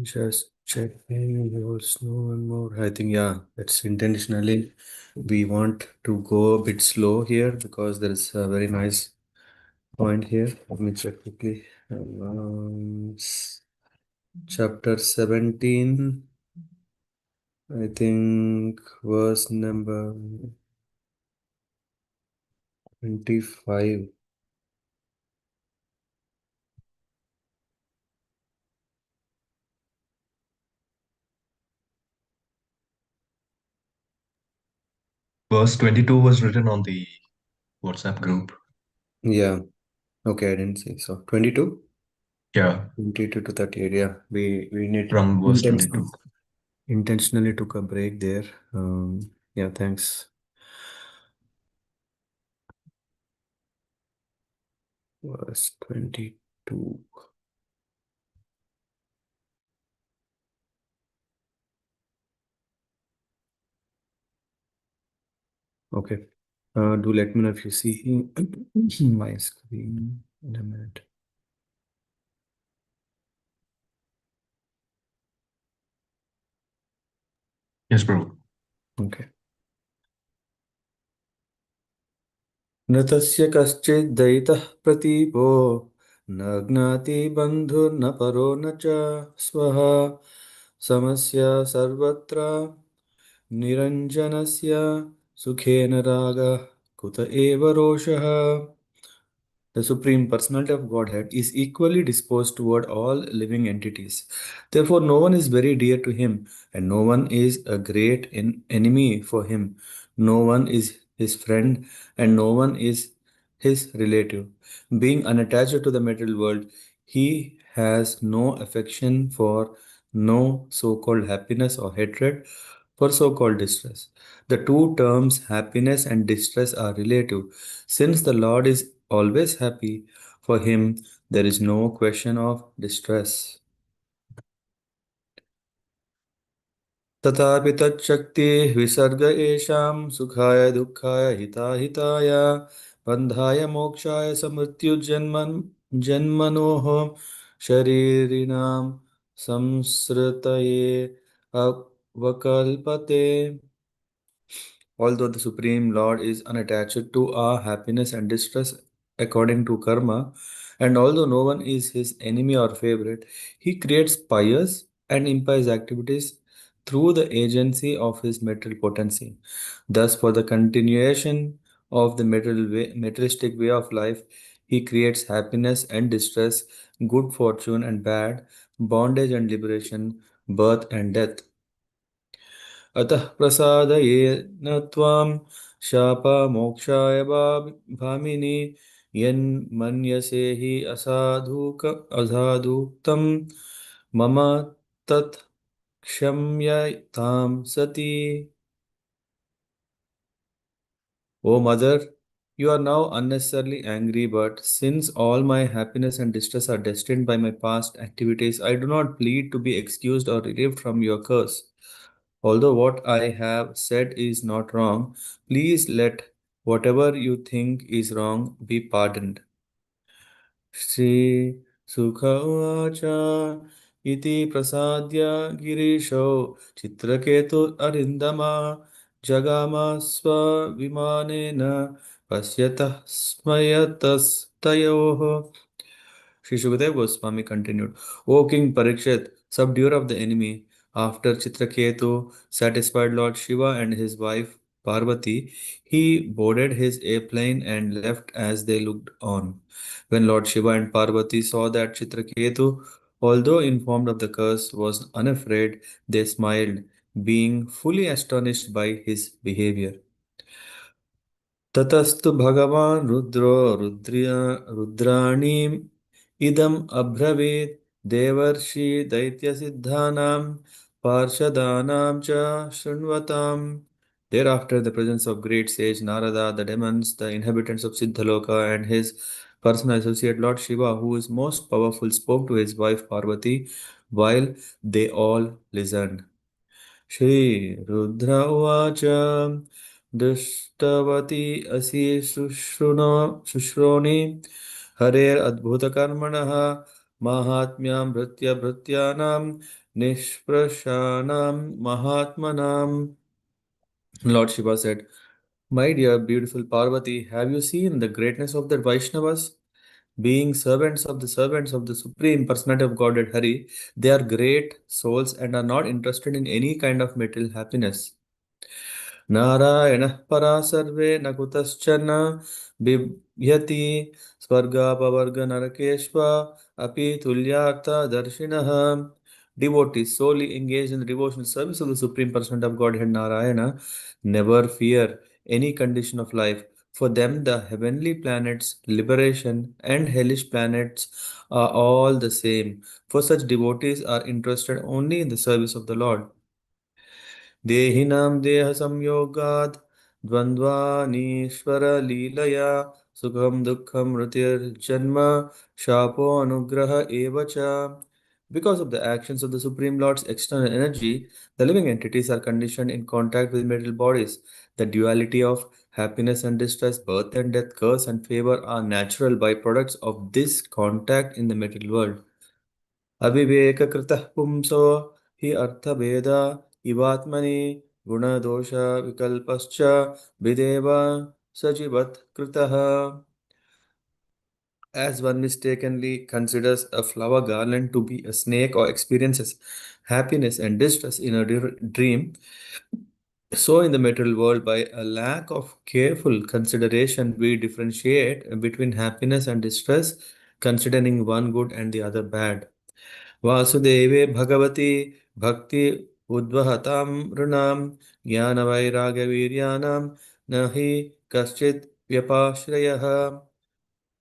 Just checking your snow and more. I think, yeah, that's intentionally. We want to go a bit slow here because there is a very nice point here. Let me check quickly. Chapter 17, I think, verse number 25. Verse 22 was written on the WhatsApp group. Yeah, okay, I didn't see. So 22? Yeah, 22 to 38. Yeah, we need from verse 22. intentionally took a break there. Yeah, thanks. Verse 22. Okay. Do let me know if you see my screen in a minute. Yes, bro. Okay. न तस्य कश्चिद् दयितः प्रतीपो न ज्ञाति बन्धुर्न परो न च स्वः समस्या सर्वत्र निरञ्जनस्य सुखेन रागः कुत एव रोषः. The Supreme Personality of Godhead is equally disposed toward all living entities. Therefore, no one is very dear to him, and no one is a great enemy for him. No one is his friend, and no one is his relative. Being unattached to the material world, he has no affection for no so called happiness or hatred for so called distress. The two terms happiness and distress are relative. Since the Lord is always happy, for him there is no question of distress. तथापि तच्छक्तिः विसर्ग येषां सुखाय दुःखाय हिताहिताय बन्धाय मोक्षाय समृत्युजन्मन् जन्मनोः शरीरिणां संसृतये अवकल्पते. Although the Supreme Lord is unattached to our happiness and distress according to karma, and although no one is his enemy or favorite, he creates pious and impious activities through the agency of his material potency. Thus, for the continuation of the materialistic way of life, he creates happiness and distress, good fortune and bad, bondage and liberation, birth and death. अतः प्रसादयेन त्वां शापमोक्षाय भामिनि यन्मन्यसे हि असाधुक्तं मम तत् क्षम्यतां सति. O mother, you are now unnecessarily angry, but since all my happiness and distress are destined by my past activities, I do not plead to be excused or relieved from your curse. Although what I have said is not wrong, please let whatever you think is wrong be pardoned. श्रीसुख उवाच इति प्रसाद्य गिरीशौ Chitraketu अरिन्दमा जगामस्वविमानेन पश्यतः स्मयतस्तयोः. Sri Sukadeva Goswami continued, O King Parikshit, subduer of the enemy, after Chitraketu satisfied Lord Shiva and his wife Parvati, he boarded his airplane and left as they looked on. When Lord Shiva and Parvati saw that Chitraketu, although informed of the curse, was unafraid, they smiled, being fully astonished by his behavior. ततस्तु भगवान् रुद्रो रुद्राणीम् इदम् अब्रवीत् देवर्षि दैत्यसिद्धानां पार्षदानां च शृण्वताम्. Thereafter, the presence of great sage Narada, the demons, the inhabitants of Siddhaloka, and his personal associate Lord Shiva, who is most powerful, spoke to his wife Parvati while they all listened. Sri Rudra उवाच दृष्टवती असि शुश्रोणि हरेरद्भुतकर्मणः माहात्म्यं भृत्यभृत्यानां Nishprashanam Mahatmanam. Lord Shiva said, My dear beautiful Parvati, have you seen the greatness of the Vaishnavas? Being servants of the Supreme Personality of Godhead Hari, they are great souls and are not interested in any kind of material happiness. नारायणः परा सर्वे न कुतश्चन बिभ्यति स्वर्गापवर्गनरकेष्व अपि तुल्यार्थदर्शिनः. Devotees solely engaged in the devotional service of the Supreme Personality of Godhead Narayana never fear any condition of life. For them, the heavenly planets, liberation, and hellish planets are all the same. For such devotees are interested only in the service of the Lord. देहिनां देहसंयोगात् द्वन्द्वानीश्वरलीलया सुखं दुःखं मृत्युर्जन्म शापो अनुग्रह एव च. Because of the actions of the Supreme Lord's external energy, the living entities are conditioned in contact with material bodies. The duality of happiness and distress, birth and death, curse and favor are natural byproducts of this contact in the material world. अविवेककृतः पुंसो हि अर्थभेद इवात्मनि गुणदोषविकल्पश्च विदेव सजीवत्कृतः. As one mistakenly considers a flower garland to be a snake or experiences happiness and distress in a dream, so in the material world, by a lack of careful consideration, we differentiate between happiness and distress, considering one good and the other bad. वासुदेवे Bhagwati भक्ति उद्वहतां नृणां ज्ञानवैराग्यवीर्याणां न हि कश्चित् व्यपाश्रयः.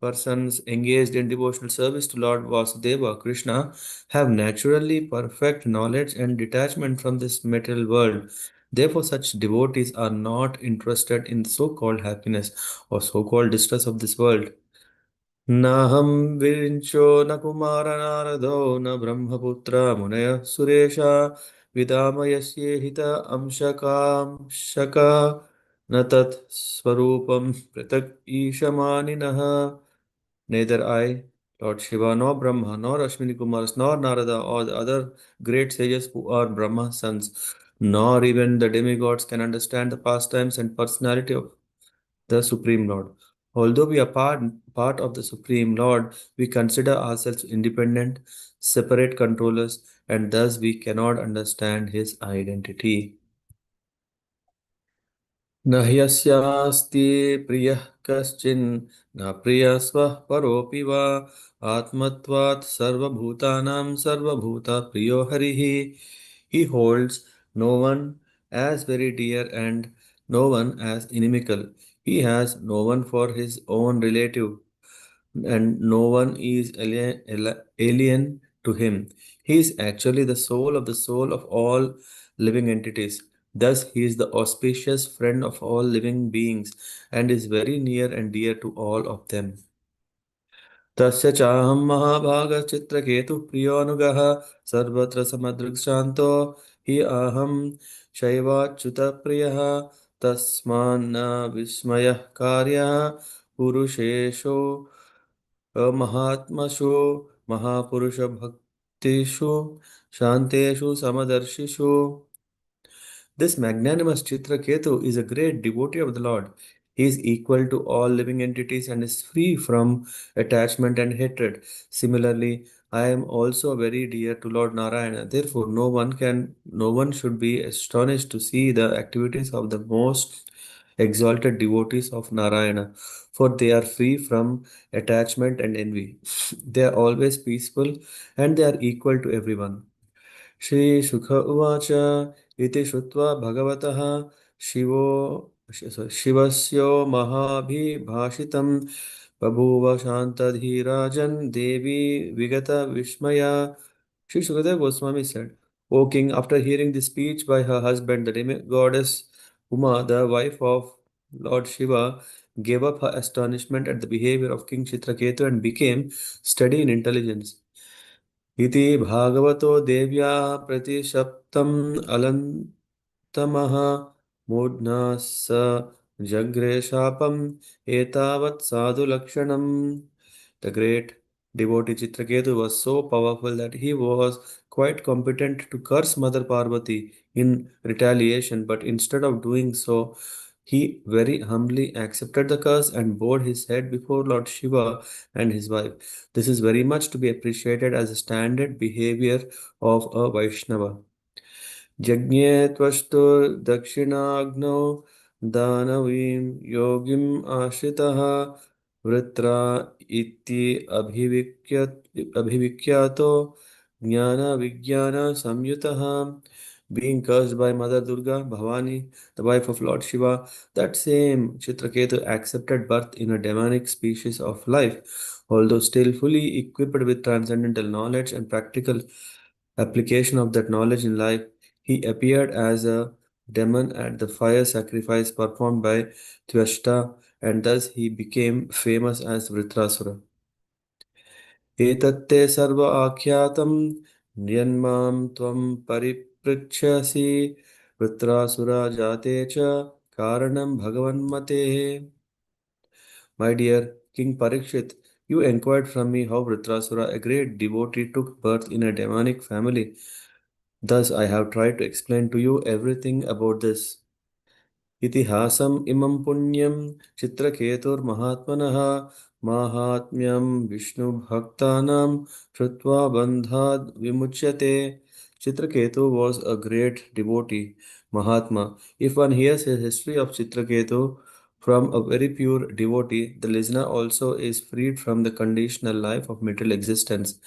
Persons engaged in devotional service to Lord Vasudeva Krishna have naturally perfect knowledge and detachment from this material world. Therefore, such devotees are not interested in so-called happiness or so-called distress of this world. नाहं विरिञ्चो न कुमारनारदो न ब्रह्मपुत्र मुनयः सुरेशा विदामयस्येहित अंशकांशका न तत् स्वरूपं पृथक् ईशमानिनः. Neither I, Lord Shiva, nor Brahma, nor Ashwini Kumars, nor Narada, or the other great sages who are Brahma's sons, nor even the demigods can understand the pastimes and personality of the Supreme Lord. Although we are part of the Supreme Lord, we consider ourselves independent, separate controllers, and thus we cannot understand his identity. न ह्यस्यास्ति प्रियः कश्चिन् न प्रियः स्वः परोऽपि वा आत्मत्वात् सर्वभूतानां सर्वभूतप्रियो हरिः. He holds no one as very dear and no one as inimical. He has no one for his own relative and no one is alien to him. He is actually the soul of all living entities. Thus, he is the auspicious friend of all living beings and is very near and dear to all of them. तस्य चाहं महाभागचित्रकेतुः प्रियोऽनुगः सर्वत्र समदृक्शान्तो हि अहं शैवाच्युतप्रियः तस्मान्न विस्मयः कार्यः पुरुषेषु महात्मषु महापुरुषभक्तिषु शान्तेषु समदर्शिषु. This magnanimous Chitraketu is a great devotee of the Lord. He is equal to all living entities and is free from attachment and hatred. Similarly, I am also very dear to Lord Narayana. Therefore, no one should be astonished to see the activities of the most exalted devotees of Narayana, for they are free from attachment and envy. They are always peaceful and they are equal to everyone. श्रीशुक उवाच इति श्रुत्वा भगवतः शिवो शिवस्य महाभिभाषितं बभूव शान्तधीराजन् देवी विगतविस्मया. Sri Sukadeva Goswami said, O king, after hearing this speech by her husband, the demi-goddess Uma, the wife of Lord Shiva, gave up her astonishment at the behavior of King Chitraketu and became steady in intelligence. इति भागवतो देव्या प्रतिशप्तम् अलन्तमः मूढ्ना स जग्रे शापम् एतावत् साधुलक्षणम्. The great devotee Chitraketu was so powerful that he was quite competent to curse Mother Parvati in retaliation, but instead of doing so, he very humbly accepted the curse and bowed his head before Lord Shiva and his wife. This is very much to be appreciated as a standard behavior of a Vaishnava. यज्ञे त्वष्टो दक्षिणाग्नौ दानवीं योगिम् आश्रितः वृत्रा इति अभिविख्यातो ज्ञानविज्ञानसंयुतः. Being cursed by Mother Durga, Bhavani, the wife of Lord Shiva, that same Chitraketu accepted birth in a demonic species of life, although still fully equipped with transcendental knowledge and practical application of that knowledge in life. He appeared as a demon at the fire sacrifice performed by Tvashta, and thus he became famous as Vritrasura. एतत्ते सर्व आख्यातं यन्मां त्वं परिपृच्छसि वृत्रासुरा जाते च कारणं भगवन्मतेः. My dear King Parikshit, you inquired from me how Vritrasura, a great devotee, took birth in a demonic family. Thus, I have tried to explain to you everything about this. इतिहासम् इमं पुण्यं चित्रकेतुर्महात्मनः माहात्म्यं विष्णुभक्तानां श्रुत्वा बन्धाद् विमुच्यते. Chitraketu was a great devotee, Mahatma. If one hears the history of Chitraketu from a very pure devotee, the listener also is freed from the conditional life of material existence.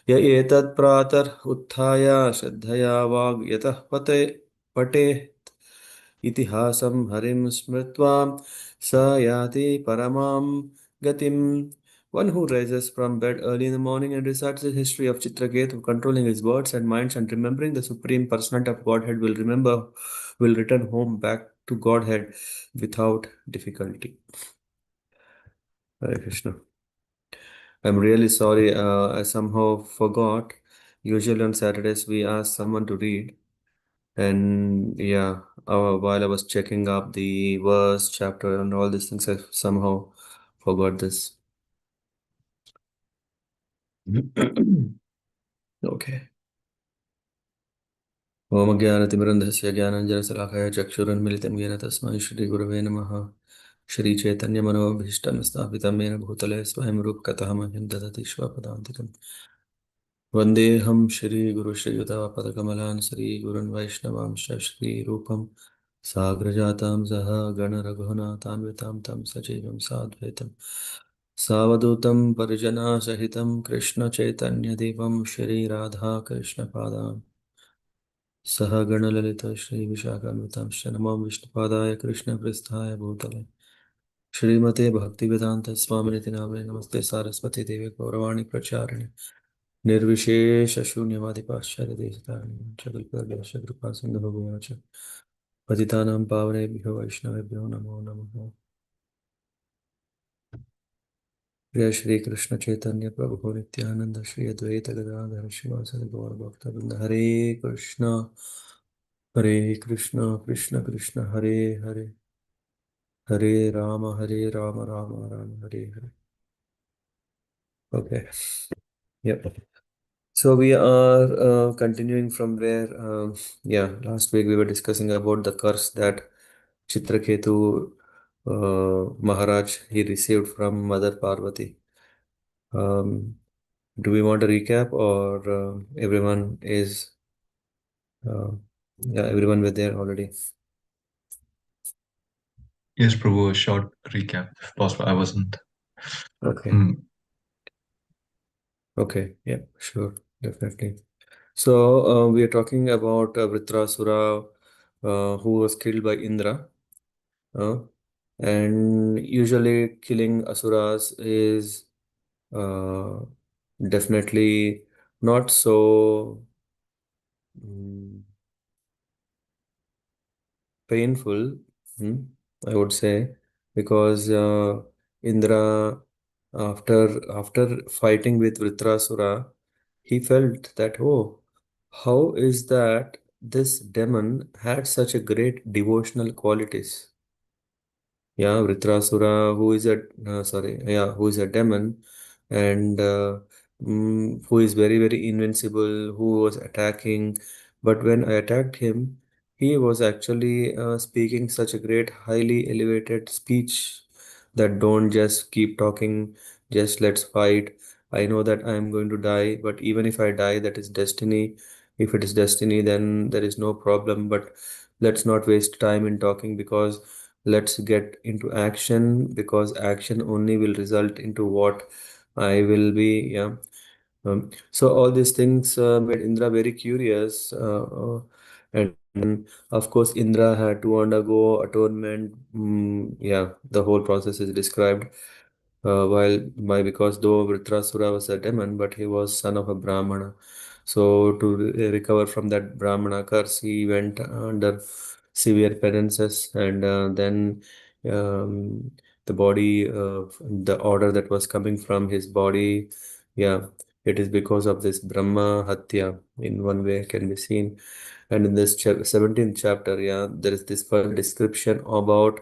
य एतत् प्रातः उत्थाय श्रद्धया वाग् यतः पटे इतिहासं हरिं स्मृत्वा स याति परमां गतिम्. One who rises from bed early in the morning and recites the history of Chitraketu, controlling his words and minds and remembering the Supreme Personality of Godhead, will return home back to Godhead without difficulty. Hare Krishna. I'm really sorry, I somehow forgot. Usually on Saturdays we ask someone to read. And yeah, while I was checking up the verse, chapter, and all these things, I somehow forgot this. Okay. ॐ ज्ञानतिमिरन्धस्य ज्ञानञ्जनशलाकया चक्षुरुन्मिलितं येन तस्मै श्रीगुरवे नमः. श्रीचैतन्यमनोभीष्टं स्थापितं येन भूतले स्वयं रूपकतः मह्यं ददति स्वपदान्तिकम्. वन्देऽहं श्रीगुरुश्रीयुतापदकमलान् श्रीगुरुन् वैष्णवांश्च श्रीरूपं साग्रजातां सह गणरघुनाथान्वितां तं सजीवं साद्वैतं सावधूतं परिजनासहितं कृष्णचैतन्यदेवं श्रीराधाकृष्णपादान् सह गणललिता श्रीविशाखान्वितांश्च नमो विष्णुपादाय कृष्णप्रेष्ठाय भूतले श्रीमते भक्तिवेदांत स्वामिनिति नामिने नमस्ते सारस्वती देवे गौरवाणी प्रचारिणे निर्विशेष शून्यवादी पाश्चात्य देशतारिणे जगल्पदेश कृपा सिंधु भगवान च पतितानां पावनेभ्यो वैष्णवेभ्यो नमो नमः. जय श्री कृष्ण चैतन्य प्रभु नित्यानंद श्री अद्वैत गदाधर शिवासदि गौर भक्तवृंद. हरे Krishna Krishna Krishna Hare Hare Hare Ram Ram Ram Hare Hare. Okay. Yep. So we are continuing from where, last week we were discussing about the curse that Chitraketu Maharaj he received from Mother Parvati. Do we want to recap, or everyone is, uh, yeah, everyone was there already? Yes, Prabhu, a short recap if possible. I wasn't. Okay. Mm. Okay. Yeah, sure. Definitely. So we are talking about Vritrasura, who was killed by Indra. Uh, and usually killing asuras is uh, definitely not so mm, painful, mm, I would say, because Indra, after fighting with Vritrasura, he felt that, oh, how is that this demon had such a great devotional qualities? Yeah, Vritrasura, who is a who is a demon, and who is very, very invincible, who was attacking. But when I attacked him, he was actually speaking such a great, highly elevated speech that don't just keep talking, just let's fight. I know that I am going to die, but even if I die, that is destiny. If it is destiny, then there is no problem. But let's not waste time in talking, because let's get into action, because action only will result into what I will be. Yeah. So all these things made Indra very curious, and of course Indra had to undergo atonement. Yeah, the whole process is described. While by because though Vritrasura was a demon, but he was son of a Brahmana. So to recover from that Brahmana curse, he went under severe penances, and then um, the body, the order that was coming from his body, yeah, it is because of this Brahma Hatya in one way can be seen. And in this 17th chapter, yeah, there is this first description about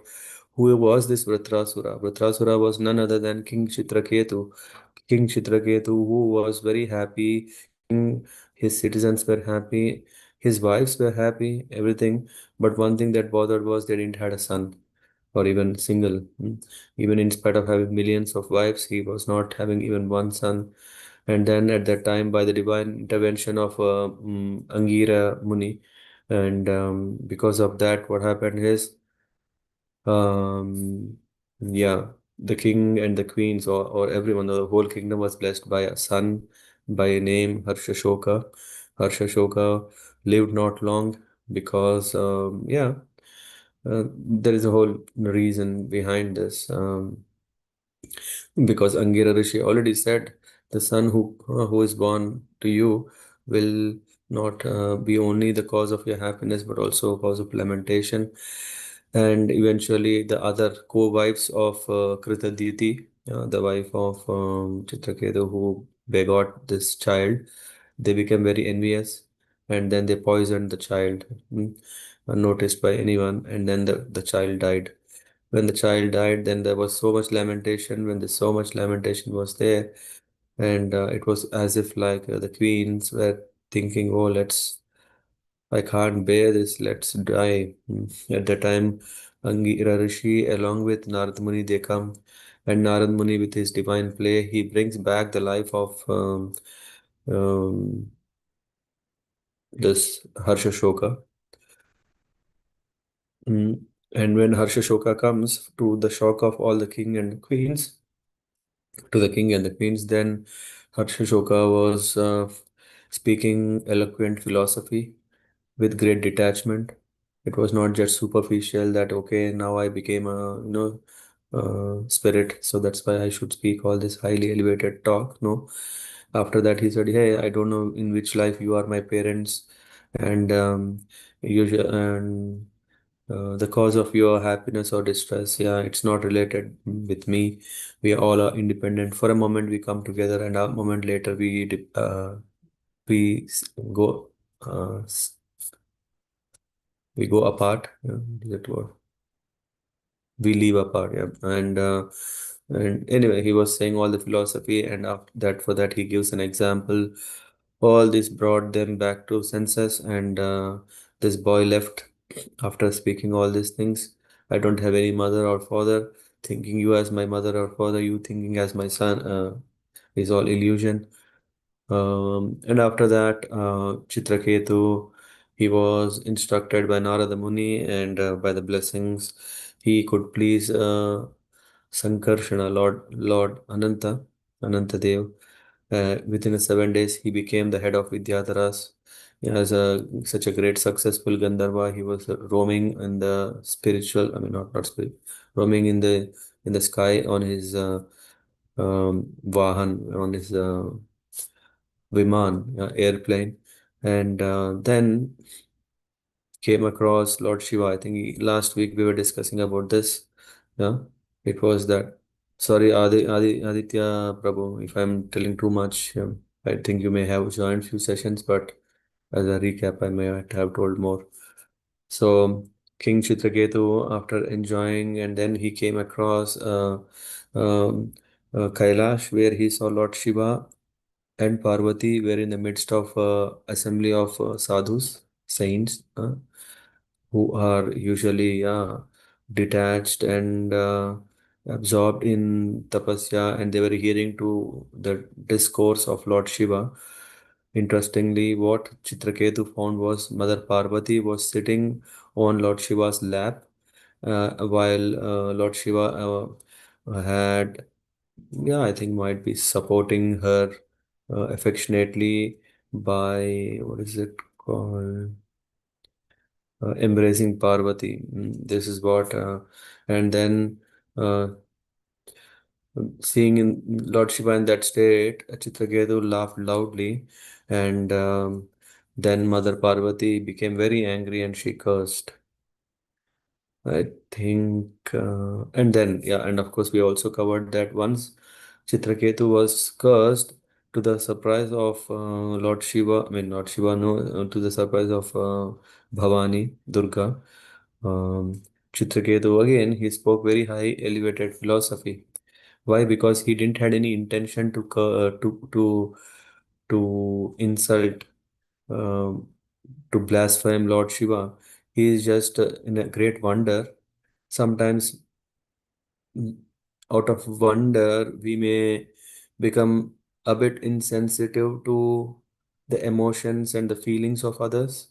who was this Vritrasura. Vritrasura was none other than King Chitraketu. King Chitraketu, who was very happy. King, his citizens were happy. His wives were happy, everything. But one thing that bothered was they didn't had a son or even single. Even in spite of having millions of wives, he was not having even one son. And then at that time, by the divine intervention of Angira Muni, and because of that, what happened is, yeah, the king and the queens, or everyone, the whole kingdom was blessed by a son by a name Harshashoka. Harshashoka lived not long because, yeah, there is a whole reason behind this. Because Angira Rishi already said the son who is born to you will not be only the cause of your happiness but also a cause of lamentation. And eventually, the other co-wives of Kritaditi, the wife of Chitraketu, who begot this child, they became very envious, and then they poisoned the child, unnoticed by anyone, and then the child died. When the child died, then there was so much lamentation. When the so much lamentation was there, and it was as if like the queens were thinking, "Oh, I can't bear this. Let's die." At the time, Angira Rishi, along with Narad Muni, they come, and Narad Muni, with his divine play, he brings back the life of um, this Harshashoka. Mm. And when Harshashoka comes, to the shock of all the king and queens, to the king and the queens, then Harshashoka was speaking eloquent philosophy with great detachment. It was not just superficial that, okay, now I became a, spirit, so that's why I should speak all this highly elevated talk. No. After that, he said, "Hey, I don't know in which life you are my parents, and and the cause of your happiness or distress, yeah, it's not related with me. We all are independent. For a moment, we come together, and a moment later, we go uh, s- we go apart. Yeah, is that what we leave apart? Yeah, and anyway, he was saying all the philosophy, and after that, for that, he gives an example. All this brought them back to senses, and this boy left after speaking all these things. I don't have any mother or father. Thinking you as my mother or father, you thinking as my son, is all illusion. And after that, Chitraketu, he was instructed by Narada Muni, and by the blessings, he could please Sankarshana, Lord Ananta Dev. Within 7 days, he became the head of Vidyadharas. He has such a great successful Gandharva. He was roaming in the spiritual, I mean, not spirit, roaming in the sky on his Vahan, on his Viman, airplane. And then came across Lord Shiva. I think last week we were discussing about this. Yeah, it was that. Sorry, Aditya Prabhu, if I'm telling too much. I think you may have joined few sessions, but as a recap, I may have told more. So King Chitraketu, after enjoying, and then he came across um, Kailash, where he saw Lord Shiva, and Parvati were in the midst of assembly of sadhus, saints, who are usually detached and absorbed in tapasya, and they were hearing to the discourse of Lord Shiva. Interestingly, what Chitraketu found was Mother Parvati was sitting on Lord Shiva's lap, while Lord Shiva had, yeah, I think might be supporting her affectionately by, what is it called? Embracing Parvati. This is what, and then uh, seeing in Lord Shiva in that state, Chitraketu laughed loudly, and then Mother Parvati became very angry and she cursed. I think, and then, yeah, and of course, we also covered that once Chitraketu was cursed, to the surprise of Lord Shiva, I mean, Lord Shiva, no, to the surprise of Bhavani, Durga, um, Chitraketu again, he spoke very high, elevated philosophy. Why? Because he didn't had any intention to to insult, um, to blaspheme Lord Shiva. He is just in a great wonder. Sometimes, out of wonder, we may become a bit insensitive to the emotions and the feelings of others.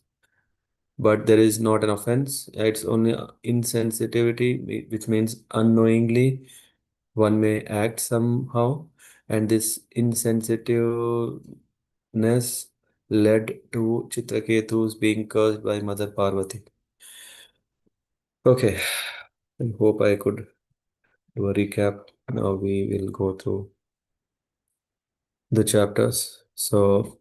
But there is not an offense. It's only insensitivity, which means unknowingly one may act somehow, and this insensitiveness led to Chitraketu's being cursed by Mother Parvati. Okay, I hope I could do a recap. Now we will go through the chapters. So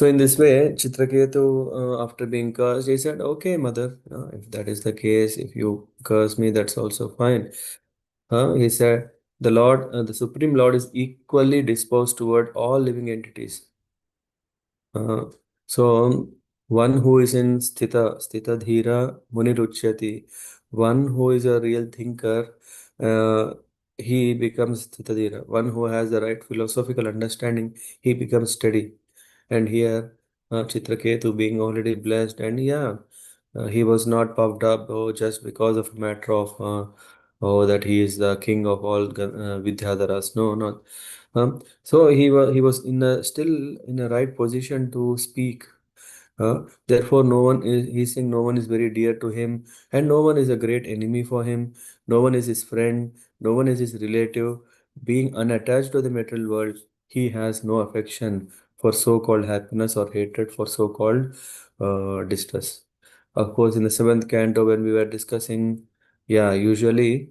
in this way, Chitraketu, after being cursed, he said, "Okay, mother, if that is the case, if you curse me, that's also fine." He said, the Supreme Lord is equally disposed toward all living entities. Uh, so one who is in sthita dhira muniruchyati, one who is a real thinker, uh, he becomes sthita dhira. One who has the right philosophical understanding, he becomes steady. And here, Chitraketu being already blessed, and yeah, he was not puffed up, just because of a matter of that he is the king of all Vidyadharas. No, not. So he was in a still in a right position to speak. Therefore, no one is, he's saying no one is very dear to him, and no one is a great enemy for him. No one is his friend, no one is his relative. Being unattached to the material world, he has no affection for so-called happiness or hatred for so-called distress. Of course, in the seventh canto, when we were discussing, yeah, usually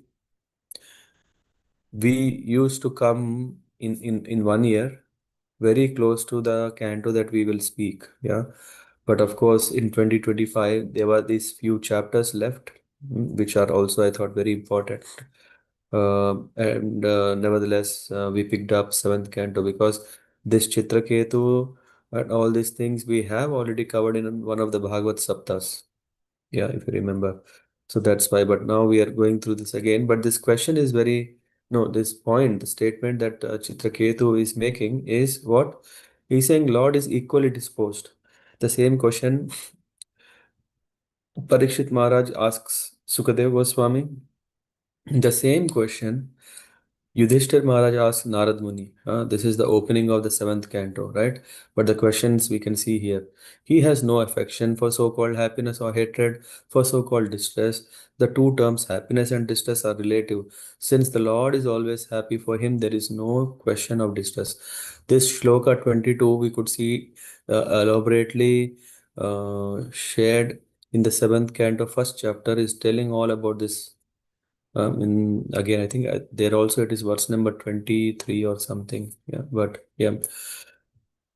we used to come in 1 year very close to the canto that we will speak. Yeah. But of course, in 2025, there were these few chapters left, which are also, I thought, very important. And nevertheless, we picked up seventh canto because this Chitraketu and all these things we have already covered in one of the Bhagavad Saptas. Yeah, if you remember. So that's why. But now we are going through this again. But this question is very, no, this point, the statement that Chitraketu is making is what? He's saying Lord is equally disposed. The same question Parikshit Maharaj asks Sukadev Goswami. The same question Yudhishthir Maharaj asks Narad Muni. This is the opening of the seventh canto, right? But the questions we can see here. He has no affection for so-called happiness or hatred for so-called distress. The two terms happiness and distress are relative. Since the Lord is always happy, for him there is no question of distress. This shloka 22 we could see elaborately shared in the seventh canto, first chapter, is telling all about this. Again, I think there also it is verse number 23 or something. Yeah, but yeah.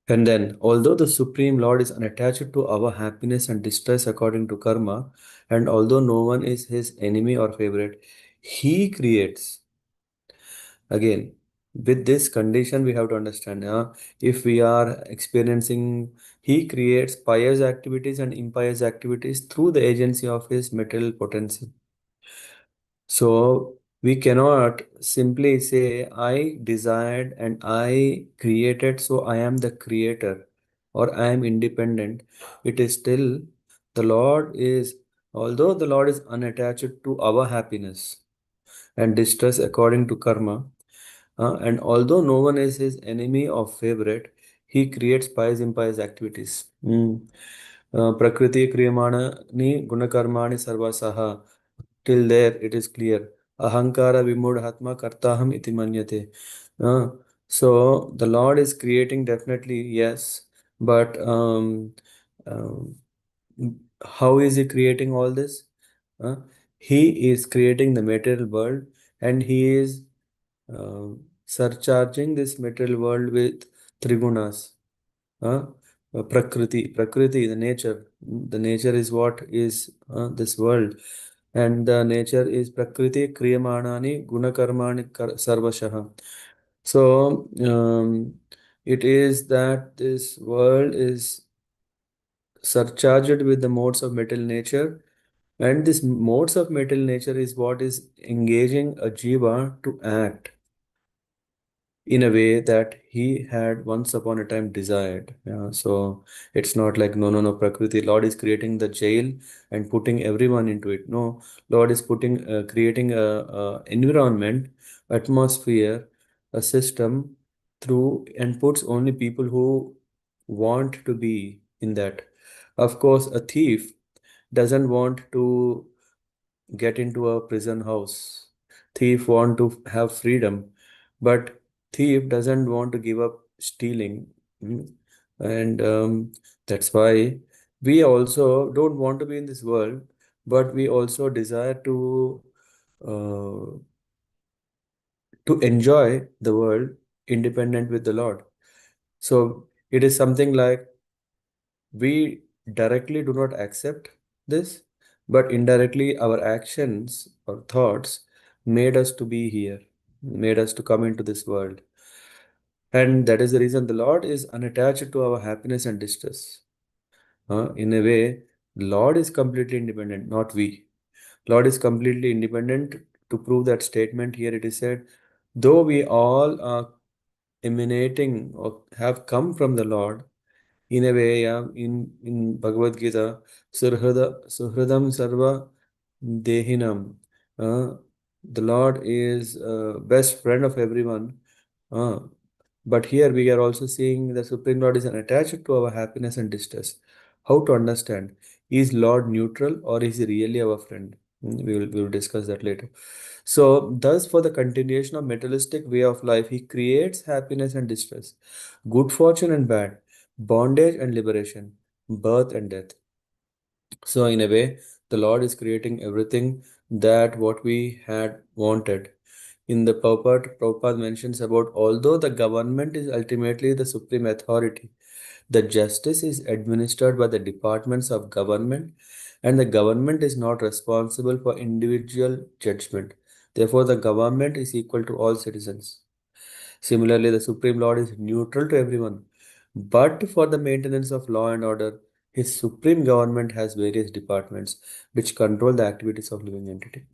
And then, although the Supreme Lord is unattached to our happiness and distress according to karma, and although no one is his enemy or favorite, he creates. Again, with this condition, we have to understand, if we are experiencing, he creates pious activities and impious activities through the agency of his material potency. So, We cannot simply say, I desired and I created, so I am the creator or I am independent. It is still the Lord is, although the Lord is unattached to our happiness and distress according to karma, and although no one is his enemy or favorite, he creates pious impious activities. Prakriti kriyamana ni gunakarmani sarvasaha. Till there, it is clear. Ahankara vimudhatma kartaham iti manyate. Uh, so the Lord is creating definitely, yes, but um, how is He creating all this? Uh, he is creating the material world and He is surcharging this material world with trigunas. Uh, Prakriti, the nature. The nature is what is this world. And the nature is Prakriti Kriyamanani Gunakarmani Sarvashaha. So it is that this world is surcharged with the modes of metal nature, and this modes of metal nature is what is engaging a jiva to act in a way that he had once upon a time desired. Yeah, so it's not like no, Prakriti. Lord is creating the jail and putting everyone into it. No, Lord is creating a environment, atmosphere, a system through and puts only people who want to be in that. Of course, a thief doesn't want to get into a prison house. Thief want to have freedom, but thief doesn't want to give up stealing. Mm. And that's why we also don't want to be in this world, but we also desire uh, to enjoy the world independent with the Lord. So it is something like we directly do not accept this, but indirectly our actions or thoughts made us to be here, made us to come into this world. And that is the reason the Lord is unattached to our happiness and distress. In a way, Lord is completely independent, not we. Lord is completely independent. To prove that statement, here it is said, though we all are emanating or have come from the Lord, in a way, yeah, in Bhagavad Gita, Suhridam Sarva Dehinam. Uh, the Lord is best friend of everyone. Uh, but here we are also seeing the Supreme Lord is attached to our happiness and distress. How to understand? Is Lord neutral or is he really our friend? We will discuss that later. So, thus, for the continuation of materialistic way of life, he creates happiness and distress, good fortune and bad, bondage and liberation, birth and death. So, in a way, the Lord is creating everything that what we had wanted. In the Prabhupada mentions about although the government is ultimately the supreme authority, the justice is administered by the departments of government, and the government is not responsible for individual judgment. Therefore, the government is equal to all citizens. Similarly, the Supreme Lord is neutral to everyone. But for the maintenance of law and order, his supreme government has various departments which control the activities of living entity.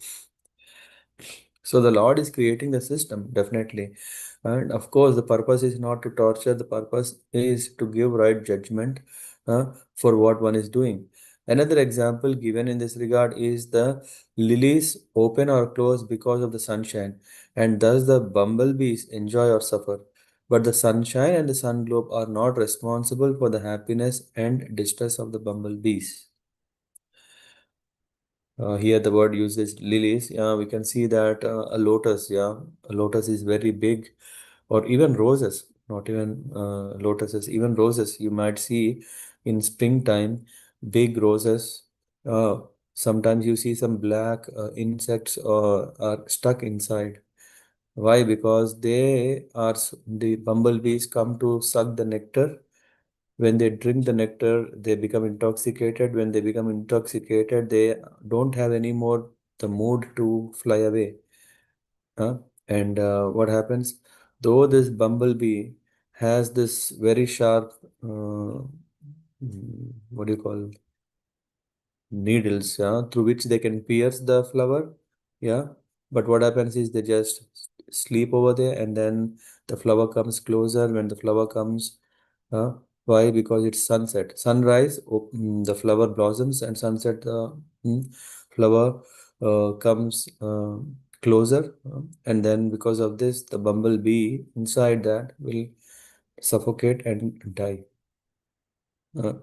So the Lord is creating the system, definitely. And of course, the purpose is not to torture, the purpose is to give right judgment for what one is doing. Another example given in this regard is the lilies open or close because of the sunshine, and thus the bumblebees enjoy or suffer. But the sunshine and the sun globe are not responsible for the happiness and distress of the bumblebees. Here the word uses lilies. Yeah, we can see that a lotus. Yeah, a lotus is very big, or even roses. Not even lotuses, even roses. You might see in springtime big roses. Uh, Sometimes you see some black insects are stuck inside. Why? Because the bumblebees come to suck the nectar. When they drink the nectar, they become intoxicated. When they become intoxicated, they don't have any more the mood to fly away. Huh? And what happens? Though this bumblebee has this very sharp, what do you call, needles, yeah, through which they can pierce the flower, yeah. But what happens is they just sleep over there, and then the flower comes closer. When the flower comes, uh, why? Because it's sunset. Sunrise, the flower blossoms, and sunset, the flower comes closer. And then because of this, the bumblebee inside that will suffocate and die. Uh,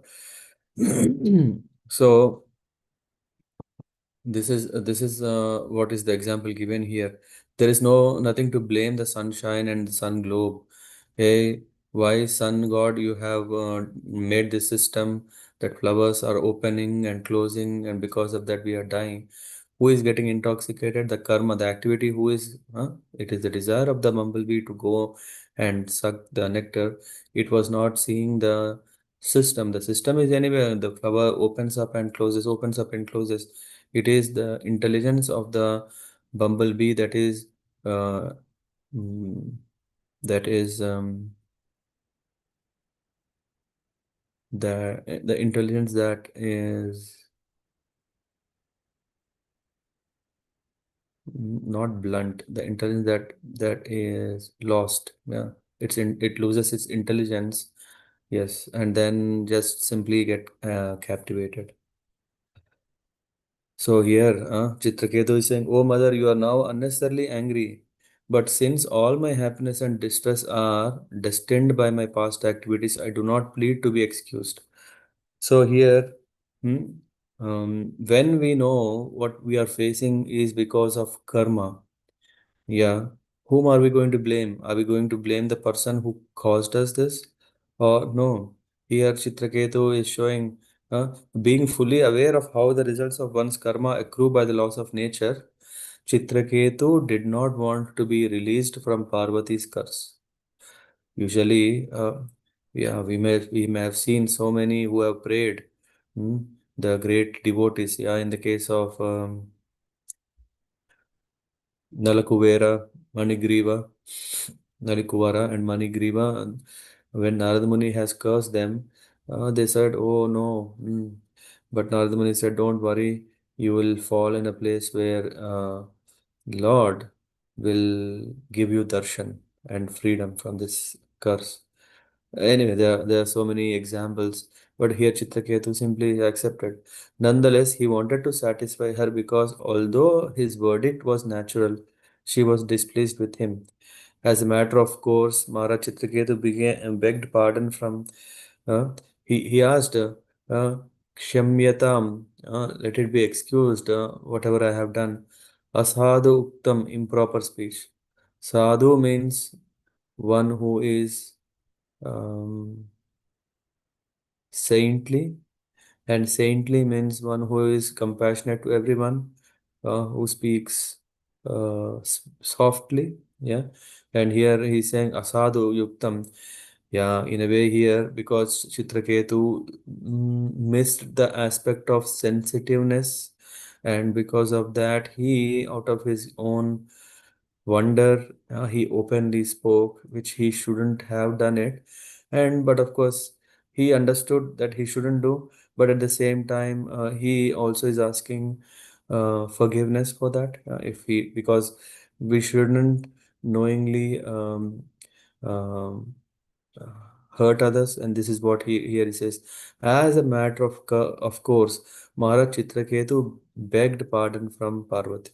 so this is what is the example given here. There is nothing to blame the sunshine and the sun globe. Hey, why sun god you have made this system that flowers are opening and closing, and because of that we are dying. Who is getting intoxicated? The karma, the activity. Who is? It is the desire of the bumblebee to go and suck the nectar. It was not seeing the system. The system is anywhere. The flower opens up and closes, opens up and closes. It is the intelligence of the bumblebee that is uh, mm, that is the intelligence that is not blunt. The intelligence that is lost. Yeah, it loses its intelligence. Yes, and then just simply get captivated. So here, Chitraketu is saying, "Oh mother, you are now unnecessarily angry. But since all my happiness and distress are destined by my past activities, I do not plead to be excused." So here, hmm, when we know what we are facing is because of karma, yeah. Whom are we going to blame? Are we going to blame the person who caused us this? Or no? Here, Chitraketu is showing being fully aware of how the results of one's karma accrue by the laws of nature. Chitraketu did not want to be released from Parvati's curse. Usually, yeah, we may have seen so many who have prayed, hmm, the great devotees. Yeah, in the case of Nalakuvera, Manigriva, Nalikuvara and Manigriva, when Narada Muni has cursed them, they said, "Oh no." But Narada Muni said, "Don't worry, you will fall in a place where Lord will give you darshan and freedom from this curse." Anyway, there are so many examples, but here Chitraketu simply accepted. Nonetheless, he wanted to satisfy her because although his verdict was natural, she was displeased with him. As a matter of course, Mara Chitraketu begged pardon from. He asked, Kshamyatam, let it be excused, whatever I have done. Asadhu Uktam, improper speech. Sadhu means one who is um, saintly, and saintly means one who is compassionate to everyone, who speaks softly. Yeah, and here he's saying asadu yuktam. Yeah, in a way here, because Chitraketu missed the aspect of sensitiveness, and because of that, he, out of his own wonder, he openly spoke, which he shouldn't have done it. And but of course, he understood that he shouldn't do. But at the same time, he also is asking forgiveness for that. If he Because we shouldn't knowingly um, uh, hurt others, and this is what he here he says. As a matter of course, Maharaj Chitraketu begged pardon from Parvati.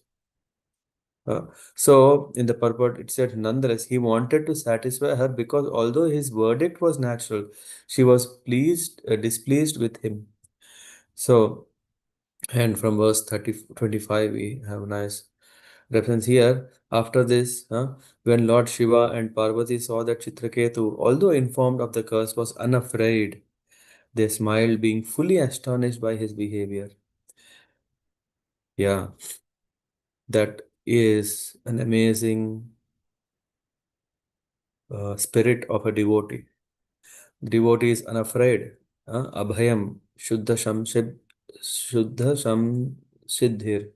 uh, so, in the purport, it said, nonetheless, he wanted to satisfy her because although his verdict was natural, she was displeased with him. So, and from verse 25, we have a nice reference here. After this, when Lord Shiva and Parvati saw that Chitraketu, although informed of the curse, was unafraid, they smiled, being fully astonished by his behavior. Yeah, that is an amazing spirit of a devotee. Devotee is unafraid. Abhayam, Shuddha Samsiddhir.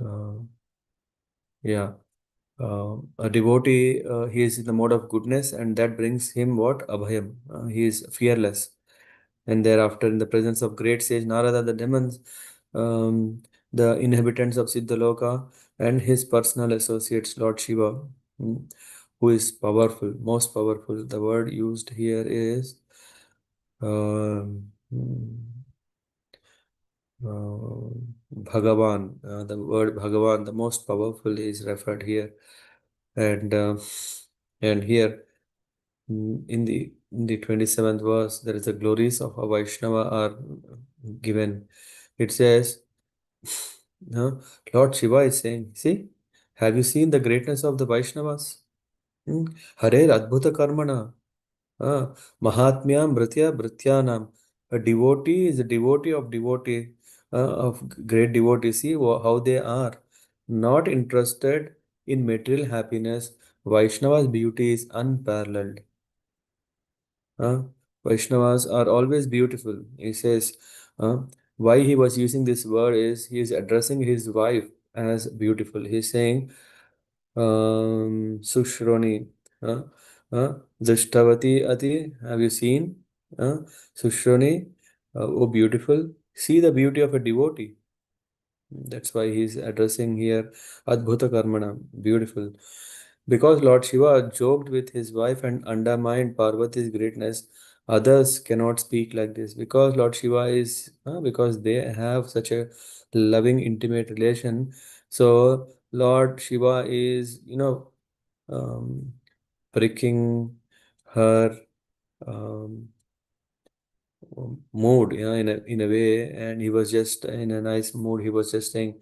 Uh, yeah. A devotee, he is in the mode of goodness, and that brings him what? Abhayam. He is fearless. And thereafter, in the presence of great sage Narada, the demons, um, the inhabitants of Siddhaloka, and his personal associates, Lord Shiva, mm, who is powerful, most powerful. The word used here is um, mm, Bhagavan. The word Bhagavan, the most powerful, is referred here, and and here in the 27th verse, there is the glories of a Vaishnava are given. It says, no, Lord Shiva is saying, see, have you seen the greatness of the Vaishnavas? Hmm? Harer Adbhuta Karmana. Mahatmyam Bhritya Bhrityanam. A devotee is a devotee of devotee, of great devotees. See how they are. Not interested in material happiness. Vaishnava's beauty is unparalleled. Uh, Vaishnavas are always beautiful. He says, why he was using this word is he is addressing his wife as beautiful. He's saying, Sushroni, uh, Drishtabati Ati, have you seen? Uh, Sushroni, oh beautiful. See the beauty of a devotee. That's why he's addressing here Adbhuta Karmana, beautiful. Because Lord Shiva joked with his wife and undermined Parvati's greatness, others cannot speak like this. Because Lord Shiva is, because they have such a loving, intimate relation. So Lord Shiva is, um, pricking her um, mood, in a way, and he was just in a nice mood. He was just saying,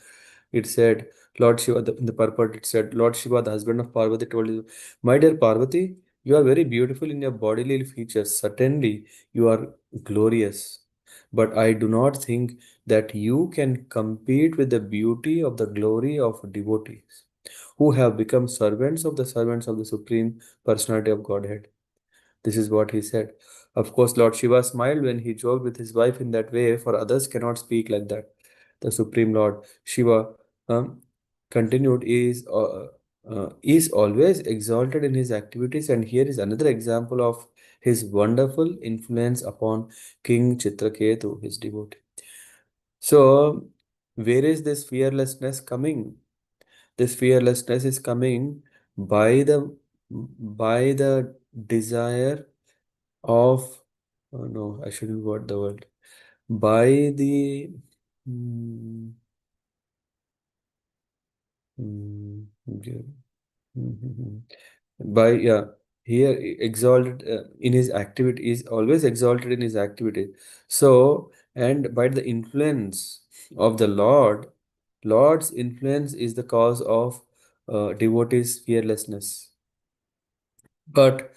it said, Lord Shiva, in the purport, it said, Lord Shiva, the husband of Parvati, told you, my dear Parvati, you are very beautiful in your bodily features. Certainly, you are glorious. But I do not think that you can compete with the beauty of the glory of devotees who have become servants of the Supreme Personality of Godhead. This is what he said. Of course, Lord Shiva smiled when he joked with his wife in that way, for others cannot speak like that. The Supreme Lord Shiva um, continued is always exalted in his activities, and here is another example of his wonderful influence upon King Chitraketu, his devotee. So, where is this fearlessness coming? This fearlessness is coming by the desire of, oh no, I shouldn't word the word, by the mm, mm, yeah, mhm. By, yeah, here exalted in his activity, is always exalted in his activity. So, and by the influence of the Lord's influence is the cause of devotees' fearlessness. But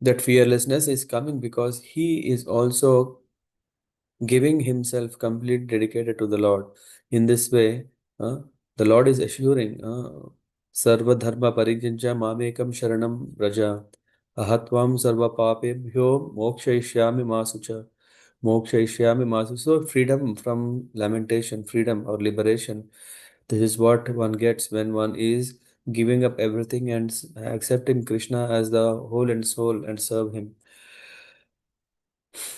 that fearlessness is coming because he is also giving himself completely dedicated to the Lord. In this way, the Lord is assuring, Sarva Dharma Parityajya Mamekam Sharanam Raja Ahatvam Sarva Papebhyo Mokshayishyami Masucha. Mokshayishyami Masu. So, freedom from lamentation, freedom or liberation. This is what one gets when one is giving up everything and accepting Krishna as the whole and soul and serve him.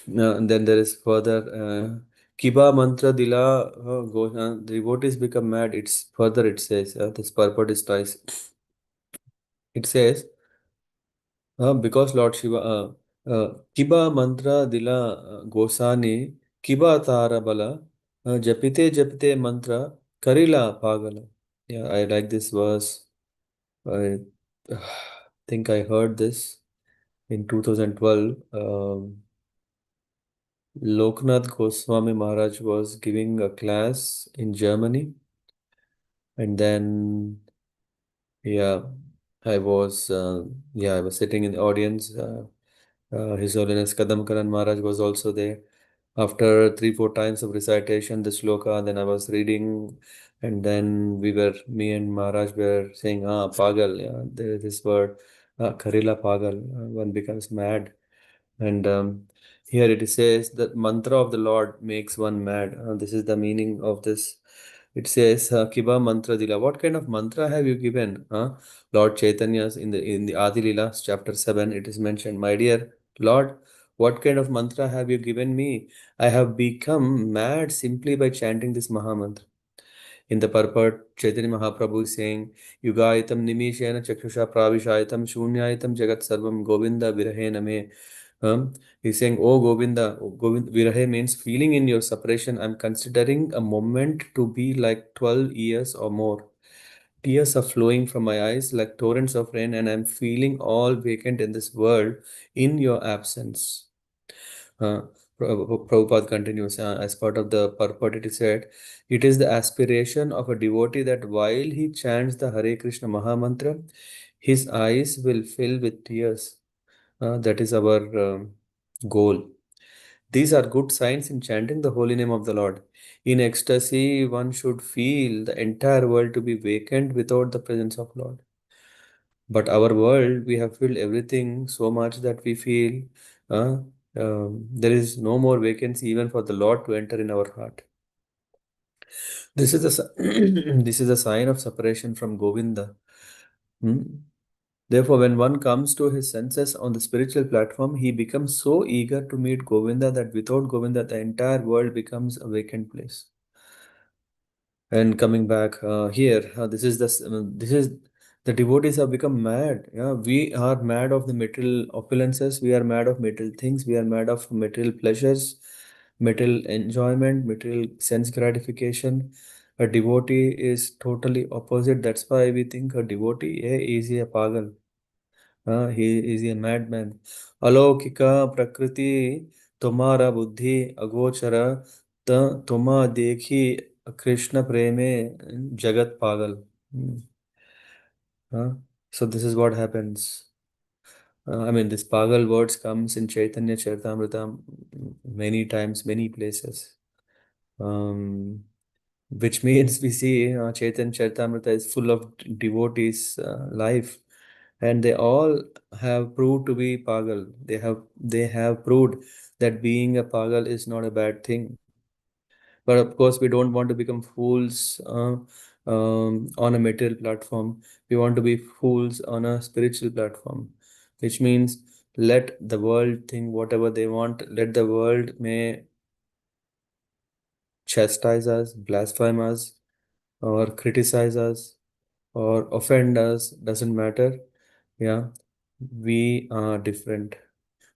And then there is further Kiba mantra dila the devotees become mad. It's further it says this purport is twice. It says because Lord Shiva Kiba mantra dila gosani Kiba tara bala japite japite mantra karila pagala. Yeah, I like this verse. I think I heard this in 2012. Loknath Goswami Maharaj was giving a class in Germany, and then yeah, I was I was sitting in the audience. His Holiness Kadam Karan Maharaj was also there. After 3-4 times of recitation, the sloka, then I was reading, and then me and Maharaj were saying, Pagal, yeah, there is this word, Karila Pagal, one becomes mad. And here it says that mantra of the Lord makes one mad. This is the meaning of this. It says, Kiba mantra dila. What kind of mantra have you given? Lord Chaitanya's in the Adi Leela, chapter 7, it is mentioned, my dear Lord, what kind of mantra have you given me? I have become mad simply by chanting this Mahamantra. In the purport, Chaitanya Mahaprabhu is saying, Yugaitam nimishena chakshusha pravishaitam shunyaitam jagat sarvam Govinda virahena me. He's saying, Oh Govinda, Virahe means feeling in your separation. I'm considering a moment to be like 12 years or more. Tears are flowing from my eyes like torrents of rain, and I'm feeling all vacant in this world in your absence. Uh, Prabhupada continues, as part of the purport, it is said, it is the aspiration of a devotee that while he chants the Hare Krishna Maha Mantra, his eyes will fill with tears. That is our goal. These are good signs in chanting the holy name of the Lord. In ecstasy, one should feel the entire world to be vacant without the presence of Lord. But our world, we have filled everything so much that we feel uh, there is no more vacancy even for the Lord to enter in our heart. This is this is a sign of separation from Govinda. Hmm? Therefore, when one comes to his senses on the spiritual platform, he becomes so eager to meet Govinda that without Govinda, the entire world becomes a vacant place. And coming back here, this is the devotees have become mad. Yeah, we are mad of the material opulences. We are mad of material things. We are mad of material pleasures, material enjoyment, material sense gratification. A devotee is totally opposite. That's why we think a devotee is a pagal. He is a madman. Alaukika prakriti तुम्हारा बुद्धि अगोचर तुम्हा देखी कृष्ण प्रेमे jagat pagal. Hmm. So this is what happens. I mean, this pagal words comes in Chaitanya Charitamrita many times, many places. Um, which means we see Chaitanya Charitamrita is full of devotees' life, and they all have proved to be pagal. They have proved that being a pagal is not a bad thing. But of course, we don't want to become fools on a material platform. We want to be fools on a spiritual platform, which means let the world think whatever they want. Let the world may chastise us, blaspheme us, or criticize us, or offend us. Doesn't matter. Yeah, we are different.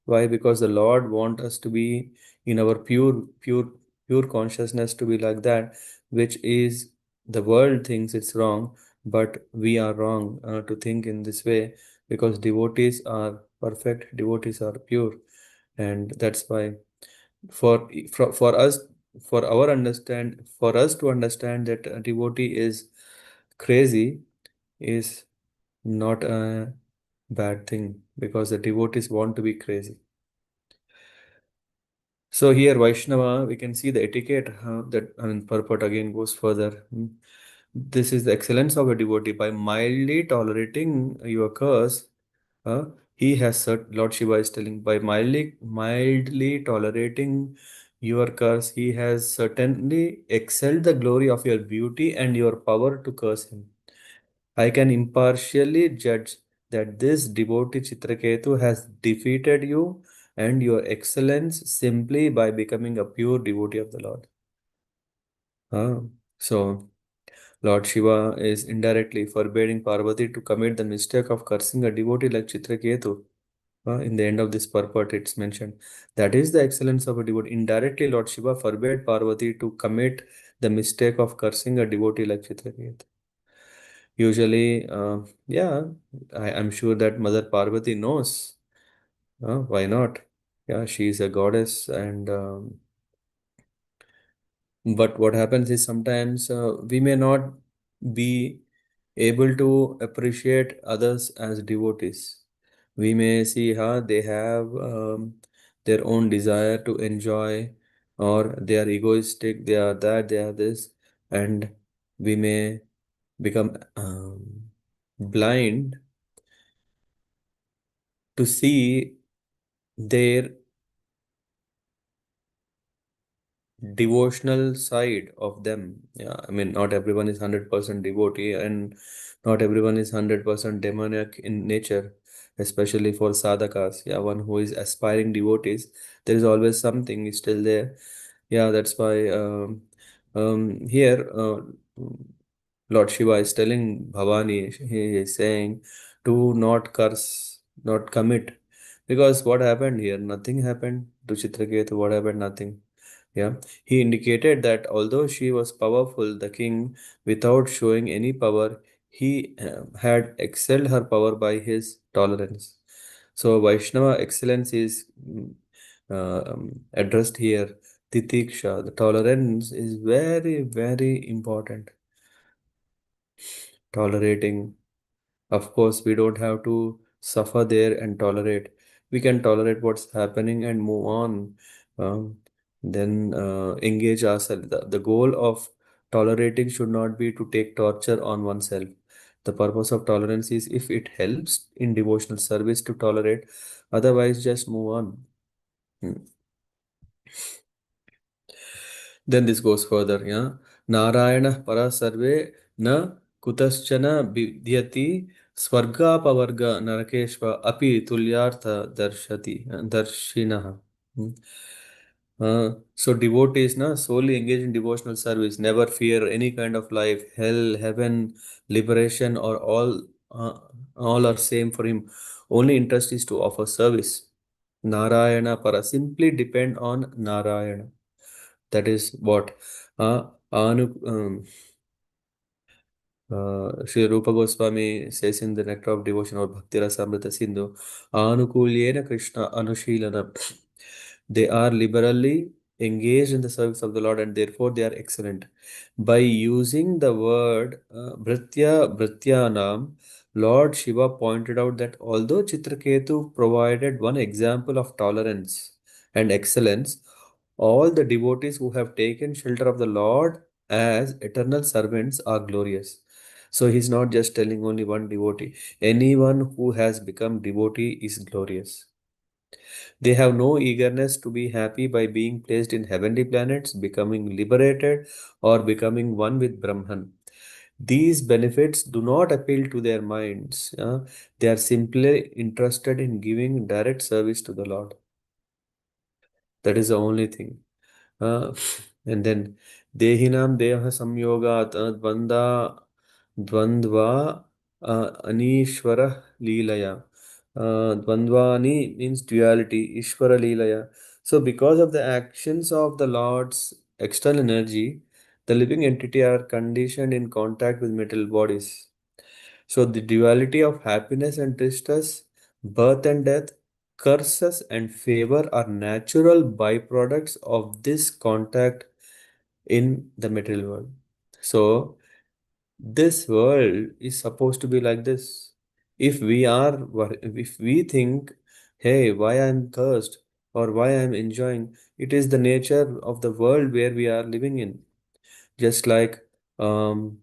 Why? Because the Lord want us to be in our pure consciousness to be like that, which is the world thinks it's wrong, but we are wrong to think in this way because devotees are perfect, devotees are pure, and that's why for us for us to understand that a devotee is crazy is not a bad thing because the devotees want to be crazy. So here Vaishnava, we can see the etiquette that I mean purport again goes further. This is the excellence of a devotee. By mildly tolerating your curse, he has Lord Shiva is telling by mildly tolerating your curse, he has certainly excelled the glory of your beauty and your power to curse him. I can impartially judge that this devotee Chitraketu has defeated you and your excellence simply by becoming a pure devotee of the Lord. Ah, so, Lord Shiva is indirectly forbidding Parvati to commit the mistake of cursing a devotee like Chitraketu. In the end of this purport, it's mentioned that is the excellence of a devotee. Indirectly, Lord Shiva forbade Parvati to commit the mistake of cursing a devotee like Chitraketu. Usually, yeah, I'm sure that Mother Parvati knows. Why not? Yeah, she is a goddess, and but what happens is sometimes we may not be able to appreciate others as devotees. We may see how they have their own desire to enjoy, or they are egoistic, they are that, they are this, and we may become blind to see their devotional side of them. Yeah, I mean, not everyone is 100% devotee, and not everyone is 100% demoniac in nature, especially for sadhakas. Yeah, one who is aspiring devotees, there is always something is still there. Yeah, that's why here. Lord Shiva is telling Bhavani, he is saying, do not curse, not commit. Because what happened here? Nothing happened to Chitraketu. What happened? Nothing. Yeah. He indicated that although she was powerful, the king, without showing any power, he had excelled her power by his tolerance. So Vaishnava excellence is addressed here. Titiksha, the tolerance is very, very important. Tolerating. Of course, we don't have to suffer there and tolerate. We can tolerate what's happening and move on. Then engage ourselves. The goal of tolerating should not be to take torture on oneself. The purpose of tolerance is if it helps in devotional service to tolerate, otherwise, just move on. Hmm. Then this goes further, yeah. Narayana para sarve na kutaschana vidyati swargapavarga narakeshva api tulyartha darshinaha. Hmm. So devotees na solely engage in devotional service, never fear any kind of life, hell, heaven, liberation, or all are same for him. Only interest is to offer service. Narayana para simply depend on Narayana. That is what Anu, Sri Rupa Goswami says in the Nectar of Devotion or Bhakti Rasamrita Sindhu, Anukulyena Krishna Anushilana. They are liberally engaged in the service of the Lord and therefore they are excellent. By using the word Bhrityanam, Lord Shiva pointed out that although Chitraketu provided one example of tolerance and excellence, all the devotees who have taken shelter of the Lord as eternal servants are glorious. So he's not just telling only one devotee. Anyone who has become devotee is glorious. They have no eagerness to be happy by being placed in heavenly planets, becoming liberated, or becoming one with Brahman. These benefits do not appeal to their minds. They are simply interested in giving direct service to the Lord. That is the only thing. Uh, and then Dehinam Deha Samyogat Dvandva Anishvara Leelaya. Dvandvani means duality, Ishvara Leelaya. So, because of the actions of the Lord's external energy, the living entity are conditioned in contact with material bodies. So, the duality of happiness and distress, birth and death, curses and favor are natural byproducts of this contact in the material world. So, this world is supposed to be like this. If we think, hey, why I'm cursed or why I'm enjoying, it is the nature of the world where we are living in. Just like um,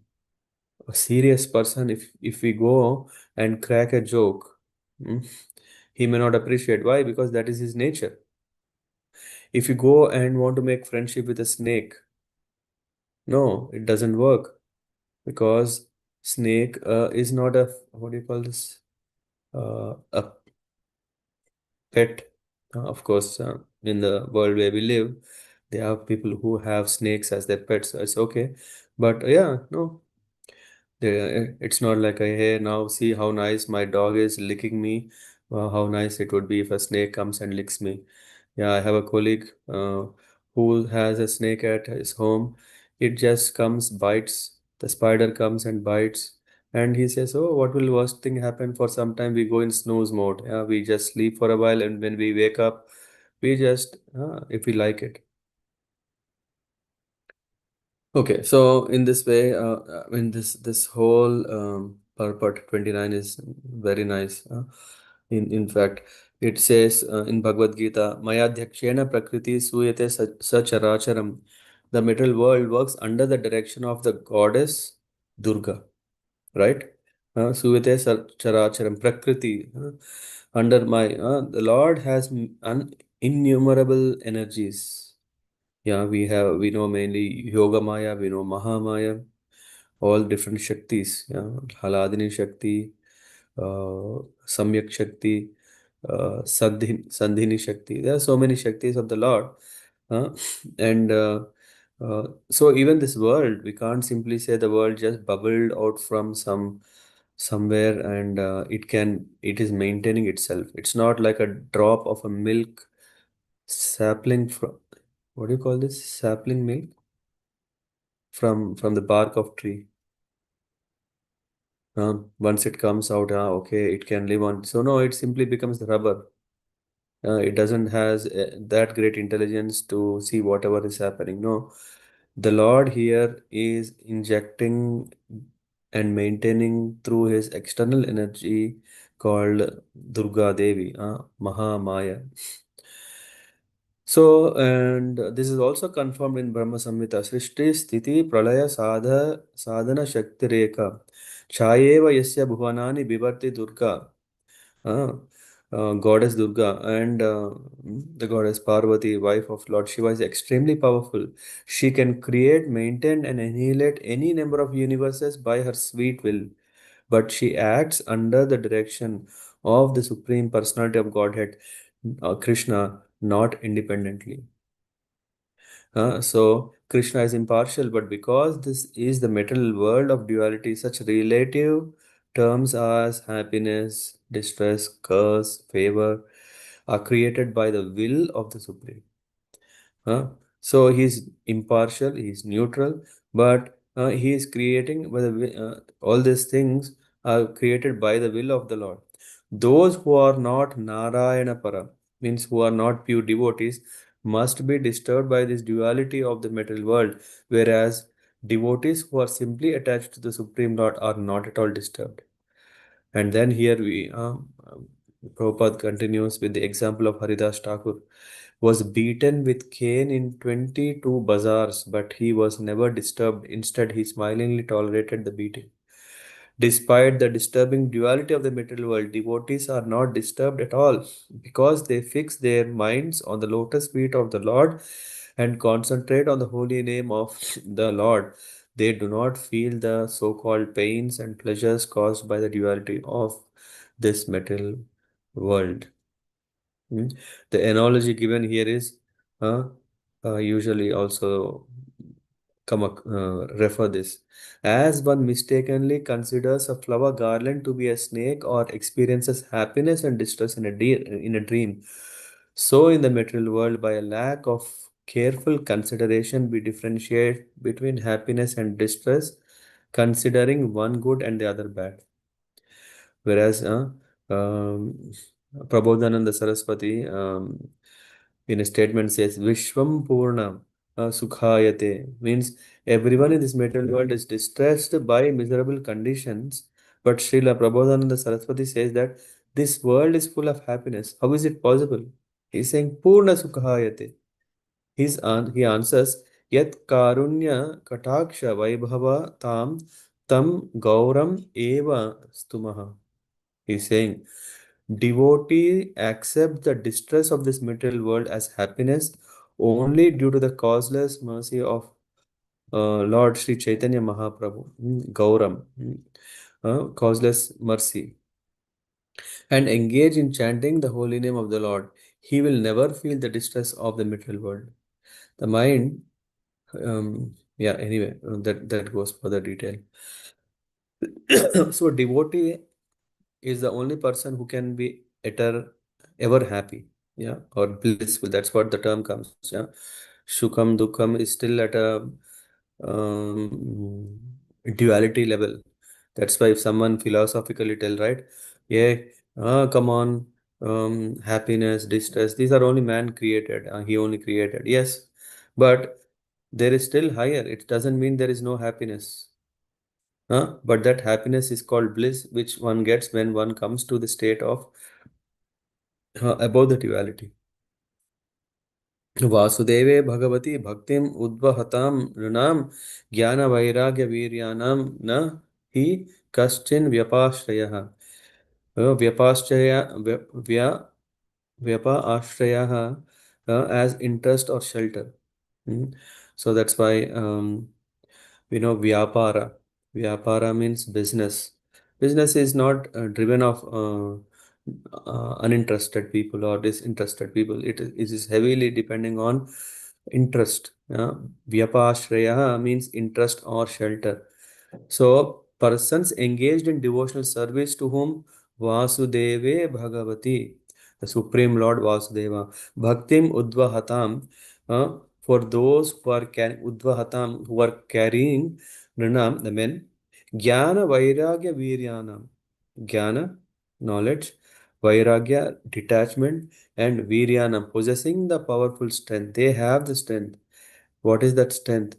a serious person, if we go and crack a joke, mm, he may not appreciate. Why? Because that is his nature. If you go and want to make friendship with a snake, no, it doesn't work because snake is not a what do you call this? A pet. Of course, in the world where we live, there are people who have snakes as their pets. So it's okay, but yeah, no, it's not like a hey now see how nice my dog is licking me. How nice it would be if a snake comes and licks me. Yeah, I have a colleague who has a snake at his home. It just comes, bites. The spider comes and bites. And he says, oh, what will worst thing happen? For some time we go in snooze mode. Yeah, we just sleep for a while and when we wake up, we just, if we like it. Okay, so in this way, in this whole purport 29 is very nice. In fact, it says in Bhagavad Gita, Mayadhyakshena prakriti suyate sacharacharam. The material world works under the direction of the goddess Durga, right? Suyate characharam prakriti. Under my the Lord has innumerable energies. Yeah, we know mainly Yoga Maya, we know Mahamaya, all different Shaktis. Yeah, Haladini Shakti, Samyak Shakti, Sandhini Shakti. There are so many Shaktis of the Lord. Uh, and So even this world, we can't simply say the world just bubbled out from somewhere and it is maintaining itself. It's not like a drop of a milk sapling from, what do you call this? Sapling milk from the bark of tree. Once it comes out, okay, it can live on. So no, it simply becomes the rubber. It doesn't has that great intelligence to see whatever is happening. No, the Lord here is injecting and maintaining through his external energy called Durga Devi, Maha Maya. So, and this is also confirmed in Brahma Samhita. Srishti Sthiti Pralaya Sadhana Shakti Rekha. Chayeva Yasya Bhuvanani Bivarti Durga. Uh, Goddess Durga and the goddess Parvati, wife of Lord Shiva, is extremely powerful. She can create, maintain, and annihilate any number of universes by her sweet will, but she acts under the direction of the Supreme Personality of Godhead, Krishna, not independently. So Krishna is impartial, but because this is the material world of duality, such relative terms as happiness, distress, curse, favor are created by the will of the Supreme. So he's impartial, he's neutral, but he is creating all these things are created by the will of the Lord. Those who are not Narayana Para, means who are not pure devotees, must be disturbed by this duality of the material world, whereas devotees who are simply attached to the Supreme Lord are not at all disturbed. And then here Prabhupada continues with the example of Haridas Thakur, was beaten with cane in 22 bazaars, but he was never disturbed. Instead, he smilingly tolerated the beating. Despite the disturbing duality of the material world, devotees are not disturbed at all because they fix their minds on the lotus feet of the Lord and concentrate on the holy name of the Lord. They do not feel the so called pains and pleasures caused by the duality of this material world. Hmm. The analogy given here is usually also refer this. As one mistakenly considers a flower garland to be a snake or experiences happiness and distress in a dream, so in the material world, by a lack of careful consideration, we differentiate between happiness and distress, considering one good and the other bad. Whereas um, Prabodhananda Saraswati in a statement says Vishwam Purna Sukhayate, means everyone in this material world is distressed by miserable conditions, but Srila Prabodhananda Saraswati says that this world is full of happiness. How is it possible? He's saying Purna Sukhayate. He answers Yat Karunya Kataksha Vaibhava Tam Gauram Eva Stumaha. He's saying, devotee accept the distress of this material world as happiness only due to the causeless mercy of Lord Sri Chaitanya Mahaprabhu, Gauram, causeless mercy, and engage in chanting the holy name of the Lord. He will never feel the distress of the material world. The mind, yeah, anyway, that goes for the detail. So, devotee is the only person who can be ever happy, yeah, or blissful. That's what the term comes, yeah. Shukam Dukam is still at a um, duality level. That's why if someone philosophically tell, right, yeah, come on, happiness, distress, these are only man created. He only created, yes, but there is still higher. It doesn't mean there is no happiness. But that happiness is called bliss, which one gets when one comes to the state of above the duality. Vasudeve Bhagavati Bhaktim Udvahatam Runam Jnana Vairagya Viryanam Na Hi Kaschin Vyapashrayah. Vyapashraya Vyapa as interest or shelter. Hmm. So that's why we know Vyapara. Vyapara means business. Business is not driven of uninterested people or disinterested people. It is heavily depending on interest. Vyapashraya means interest or shelter. So, persons engaged in devotional service to whom Vasudeve Bhagavati, the Supreme Lord Vasudeva, Bhaktim Udvahatam, for those who are Udvahatam, who are carrying Nrinam, the men, Jnana Vairagya Viryanam, Jnana, knowledge, Vairagya, detachment, and Viryanam, possessing the powerful strength. They have the strength. What is that strength?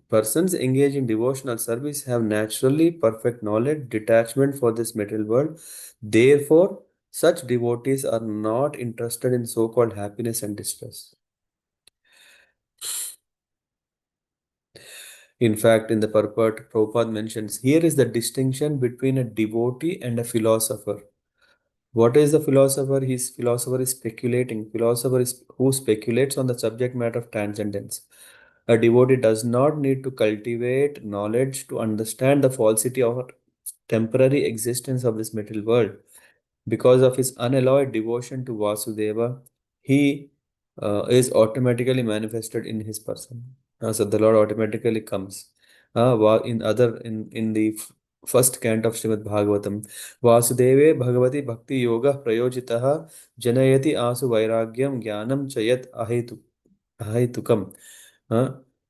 Persons engaged in devotional service have naturally perfect knowledge, detachment for this material world. Therefore, such devotees are not interested in so called happiness and distress. In fact, in the purport, Prabhupada mentions here is the distinction between a devotee and a philosopher. What is the philosopher? His philosopher is speculating. Philosopher is who speculates on the subject matter of transcendence. A devotee does not need to cultivate knowledge to understand the falsity or temporary existence of this material world. Because of his unalloyed devotion to Vasudeva, he is automatically manifested in his person. So the Lord automatically comes. In the first canto of Śrīmad-Bhāgavatam, Vasudeve Bhagavati Bhakti Yoga Prayojitaha Janayati Asu Vairagyam Jnanam Chayat Ahaitukam.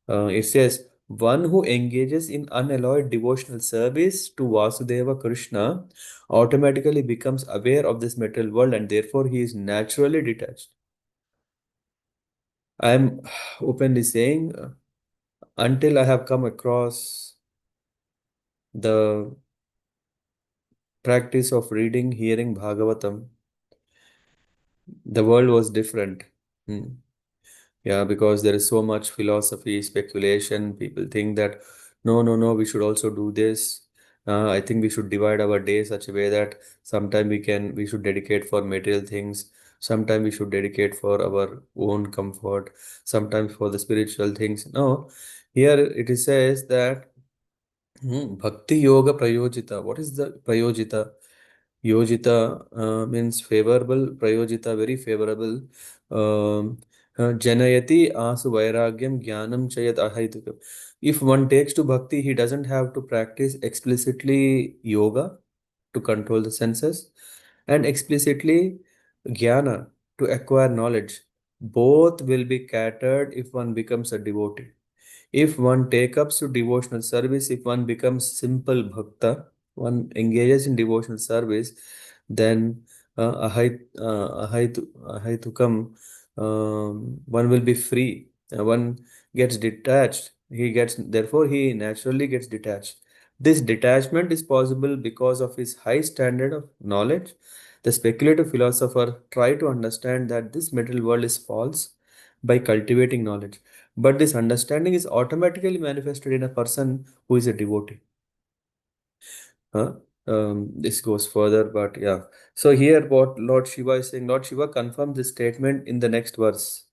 It says, one who engages in unalloyed devotional service to Vasudeva Krishna automatically becomes aware of this material world and therefore he is naturally detached. I am openly saying, until I have come across the practice of reading, hearing Bhagavatam, the world was different. Hmm. Yeah, because there is so much philosophy, speculation. People think that no, no, no, we should also do this. I think we should divide our day such a way that sometime we should dedicate for material things. Sometime we should dedicate for our own comfort. Sometimes for the spiritual things. No, here it is says that Bhakti Yoga Prayojita. What is the Prayojita? Yojita means favorable, Prayojita very favorable. Um, Janayati asu vairagyam jnanam chayat ahaitukam. If one takes to bhakti, he doesn't have to practice explicitly yoga to control the senses and explicitly jnana to acquire knowledge. Both will be catered if one becomes a devotee. If one takes up to devotional service, if one becomes simple bhakta, one engages in devotional service, then ahaitukam, one will be free. One gets detached. Therefore, he naturally gets detached. This detachment is possible because of his high standard of knowledge. The speculative philosopher try to understand that this material world is false by cultivating knowledge. But this understanding is automatically manifested in a person who is a devotee. Huh? This goes further, but yeah. So here, what Lord Shiva is saying, Lord Shiva confirms this statement in the next verse.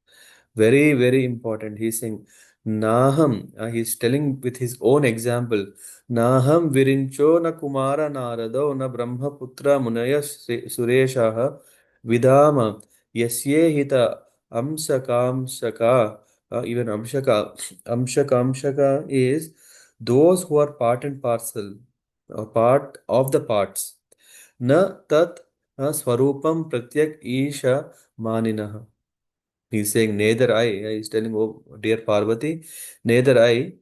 Very, very important. He's saying, Naham, he's telling with his own example, Naham virincho na kumara narado na brahmaputra munaya sureshaha vidama yasye hita amsakamsaka, even amshakamshaka is those who are part and parcel, or part of the parts. Na tat swarupam pratyak isha maninah. He's saying, neither he's telling, oh, dear Parvati, neither I,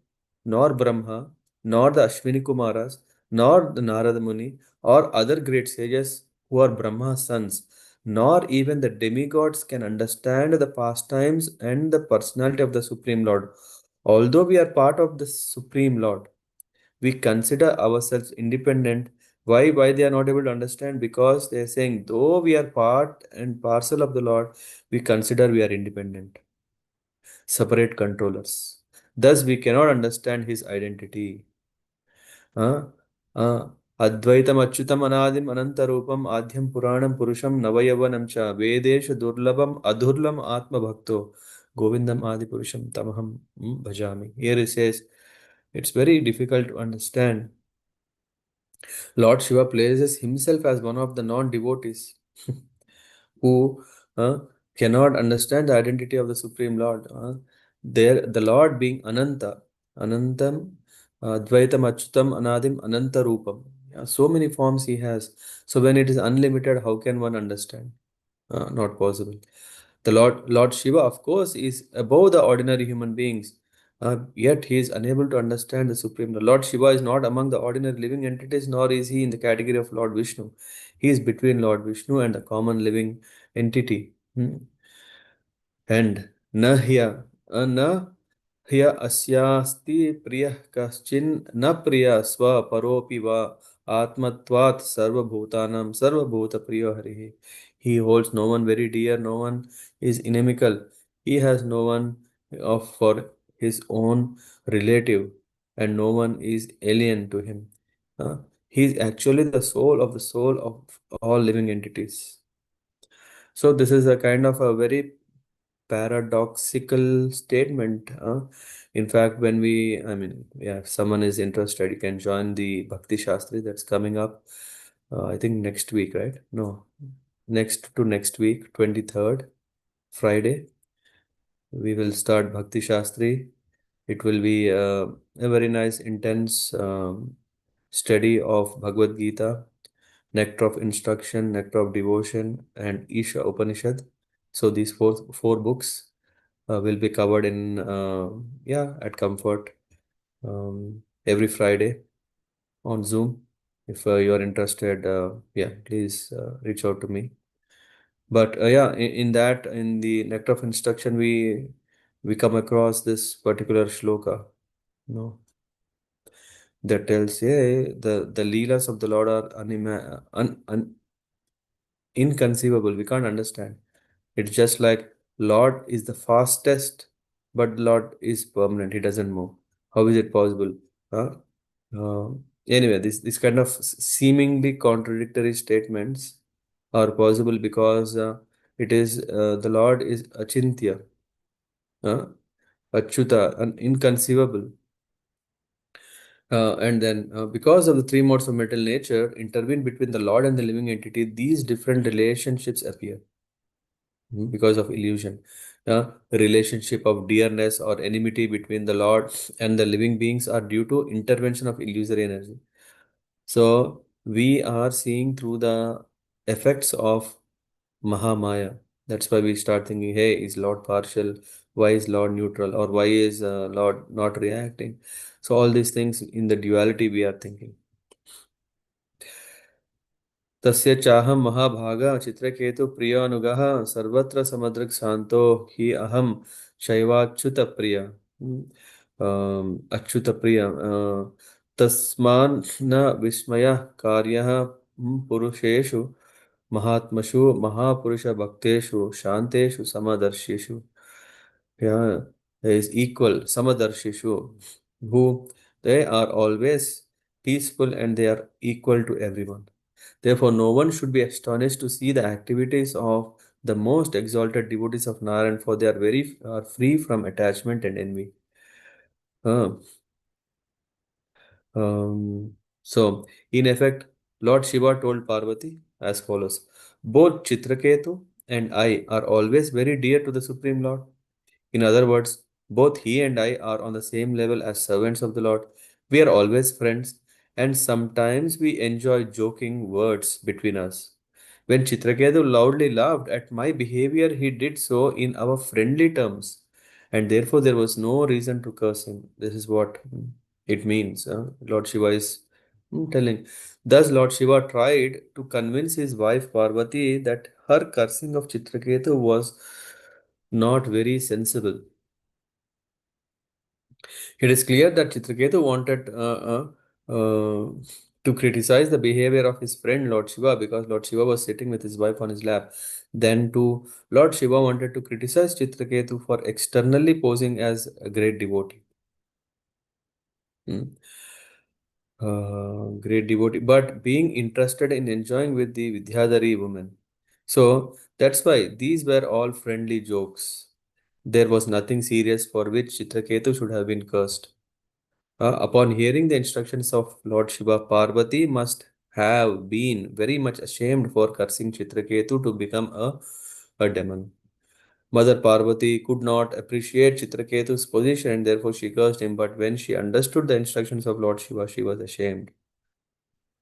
nor Brahma, nor the Ashwini Kumaras, nor the Narada Muni, or other great sages who are Brahma's sons, nor even the demigods can understand the pastimes and the personality of the Supreme Lord. Although we are part of the Supreme Lord, we consider ourselves independent. Why they are not able to understand? Because they are saying, though we are part and parcel of the Lord, we consider we are independent, separate controllers. Thus, we cannot understand his identity. Uh, uh, Advaitam Achyutam Anadim Anantarupam Adhyam Puranam Purusham Navayavanam Cha Vedesha Durlabam Adhurlam Atma Bhakto Govindam Adi Purusham Tamaham Bhajami. Here it says, it's very difficult to understand. Lord Shiva places himself as one of the non-devotees who cannot understand the identity of the Supreme Lord. There, the Lord being Ananta, Anantam, Dvaitam Achyutam, Anadim, Ananta Rupam. Yeah, so many forms he has. So when it is unlimited, how can one understand? Not possible. The Lord Shiva, of course, is above the ordinary human beings. Yet he is unable to understand the Supreme Lord. Lord Shiva is not among the ordinary living entities, nor is he in the category of Lord Vishnu. He is between Lord Vishnu and the common living entity. And na Hya asyasti priyah kaschin na priya swa paropi va atmatvat sarvabhutanam sarvabhuta priyo harihi. He holds no one very dear, no one is inimical. He has no one of for his own relative, and no one is alien to him. Uh, he is actually the soul of all living entities. So this is a kind of a very paradoxical statement. In fact, yeah, if someone is interested, you can join the Bhakti Shastri that's coming up. I think next week, right? No, next to next week, 23rd, Friday, we will start Bhakti Shastri. It will be a very nice, intense study of Bhagavad Gita, nectar of instruction, nectar of devotion, and Isha Upanishad. So these four books will be covered in yeah, at comfort, every Friday on Zoom. If you are interested, yeah, please reach out to me. But yeah, in the nectar of instruction, we come across this particular shloka, you know, that tells, yeah, the leelas of the Lord are inconceivable. We can't understand. It's just like Lord is the fastest, but Lord is permanent. He doesn't move. How is it possible? Huh? Anyway, this kind of seemingly contradictory statements are possible because it is the Lord is achintya, uh, achyuta, inconceivable. And then, because of the three modes of mental nature intervene between the Lord and the living entity, these different relationships appear. Because of illusion. The relationship of dearness or enmity between the Lord and the living beings are due to intervention of illusory energy. So we are seeing through the effects of Mahamaya. That's why we start thinking, hey, is Lord partial? Why is Lord neutral? Or why is Lord not reacting? So all these things in the duality we are thinking. तस्य चाहं महाभागा चित्रकेतु प्रियानुगः सर्वत्र समदृक् शान्तो हि अहं शैवाच्युत प्रिय अच्युत प्रिय तस्मान् न विस्मयः कार्यः पुरुषेषु महात्मषु महापुरुष भक्तेषु शान्तेषु समदर्शिषु. Yeah, is equal Samadarsheshu, who they are always peaceful and they are equal to everyone. Therefore, no one should be astonished to see the activities of the most exalted devotees of Narayan, for they are free from attachment and envy. Uh, so, in effect, Lord Shiva told Parvati as follows: both Chitraketu and I are always very dear to the Supreme Lord. In other words, both he and I are on the same level as servants of the Lord. We are always friends, and sometimes we enjoy joking words between us. When Chitraketu loudly laughed at my behavior, he did so in our friendly terms, and therefore there was no reason to curse him. This is what it means. Lord Shiva is telling. Thus, Lord Shiva tried to convince his wife Parvati that her cursing of Chitraketu was not very sensible. It is clear that Chitraketu wanted to criticize the behavior of his friend Lord Shiva because Lord Shiva was sitting with his wife on his lap. Then, too, Lord Shiva wanted to criticize Chitraketu for externally posing as a great devotee. Hmm. Great devotee, but being interested in enjoying with the Vidyadhari woman. So that's why these were all friendly jokes. There was nothing serious for which Chitraketu should have been cursed. Upon hearing the instructions of Lord Shiva, Parvati must have been very much ashamed for cursing Chitraketu to become a demon. Mother Parvati could not appreciate Chitraketu's position and therefore she cursed him. But when she understood the instructions of Lord Shiva, she was ashamed.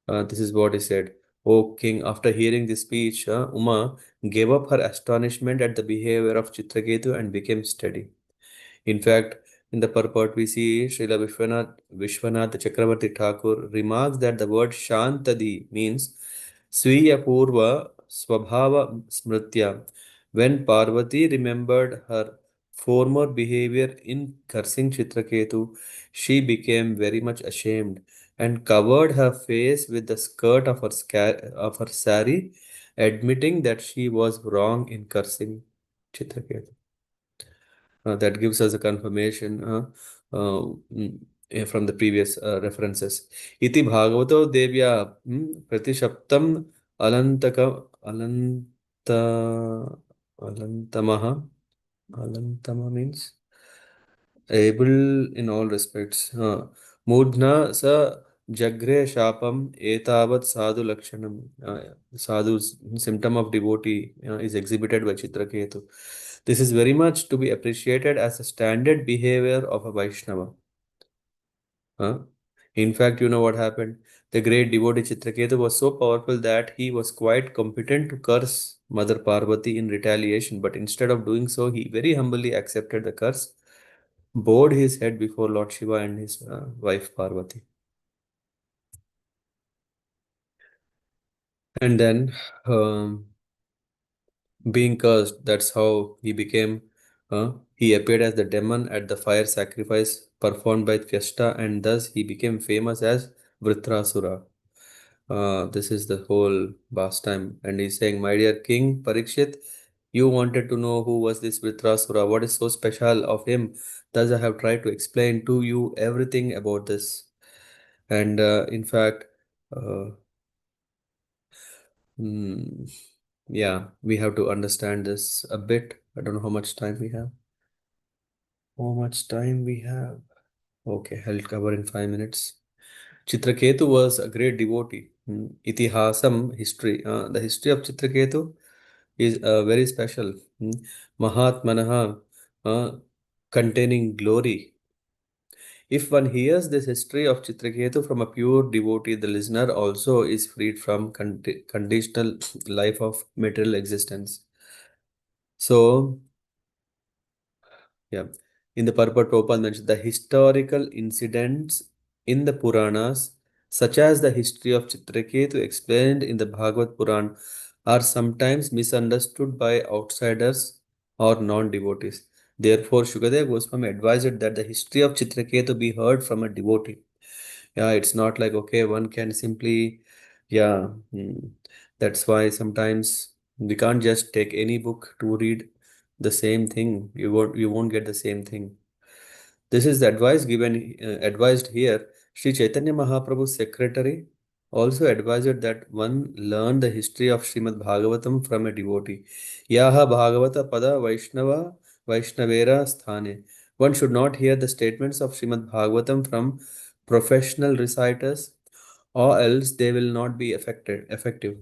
This is what he said. O king, after hearing this speech, Uma gave up her astonishment at the behavior of Chitraketu and became steady. In fact, in the purport, we see Srila Vishwanath Chakravarti Thakur remarks that the word Shantadi means Swiya Purva Swabhava Smritya. When Parvati remembered her former behavior in cursing Chitraketu, she became very much ashamed and covered her face with the skirt of of her sari, admitting that she was wrong in cursing Chitraketu. That gives us a confirmation from the previous references. Iti Bhagavato Devya Pratishaptam Alantaka Alanta Alantamaha. Alantama means able in all respects. Mudna sa Jagre Shapam Etavat Sadhu Lakshanam. Sadhu's symptom of devotee is exhibited by Chitraketu. This is very much to be appreciated as a standard behavior of a Vaishnava. Huh? In fact, you know what happened? The great devotee Chitraketu was so powerful that he was quite competent to curse Mother Parvati in retaliation, but instead of doing so, he very humbly accepted the curse, bowed his head before Lord Shiva and his wife Parvati. And then, um, being cursed, that's how he became. He appeared as the demon at the fire sacrifice performed by Fyesta, and thus he became famous as Vritrasura. This is the whole pastime. And he's saying, my dear King Parikshit, you wanted to know who was this Vritrasura, what is so special of him. Thus, I have tried to explain to you everything about this. And in fact, uh, hmm, yeah, we have to understand this a bit. I don't know how much time we have. How much time we have? Okay, I'll cover in 5 minutes. Chitraketu was a great devotee. Itihasam, history. The history of Chitraketu is very special. Mahatmanaha, uh, containing glory. If one hears this history of Chitraketu from a pure devotee, the listener also is freed from conditional life of material existence. So, yeah. In the purport, Prabhupada mentioned the historical incidents in the Puranas, such as the history of Chitraketu explained in the Bhagavad Puran, are sometimes misunderstood by outsiders or non-devotees. Therefore, Shukadev Goswami advised that the history of Chitraketu be heard from a devotee. Yeah, it's not like, okay, one can simply, yeah, that's why sometimes we can't just take any book to read the same thing. You won't get the same thing. This is the advice given advised here. Sri Chaitanya Mahaprabhu's secretary also advised that one learn the history of Śrīmad Bhāgavatam from a devotee. Yaha Bhagavata Pada Vaishnavera Sthane. One should not hear the statements of Śrīmad Bhāgavatam from professional reciters, or else they will not be effective.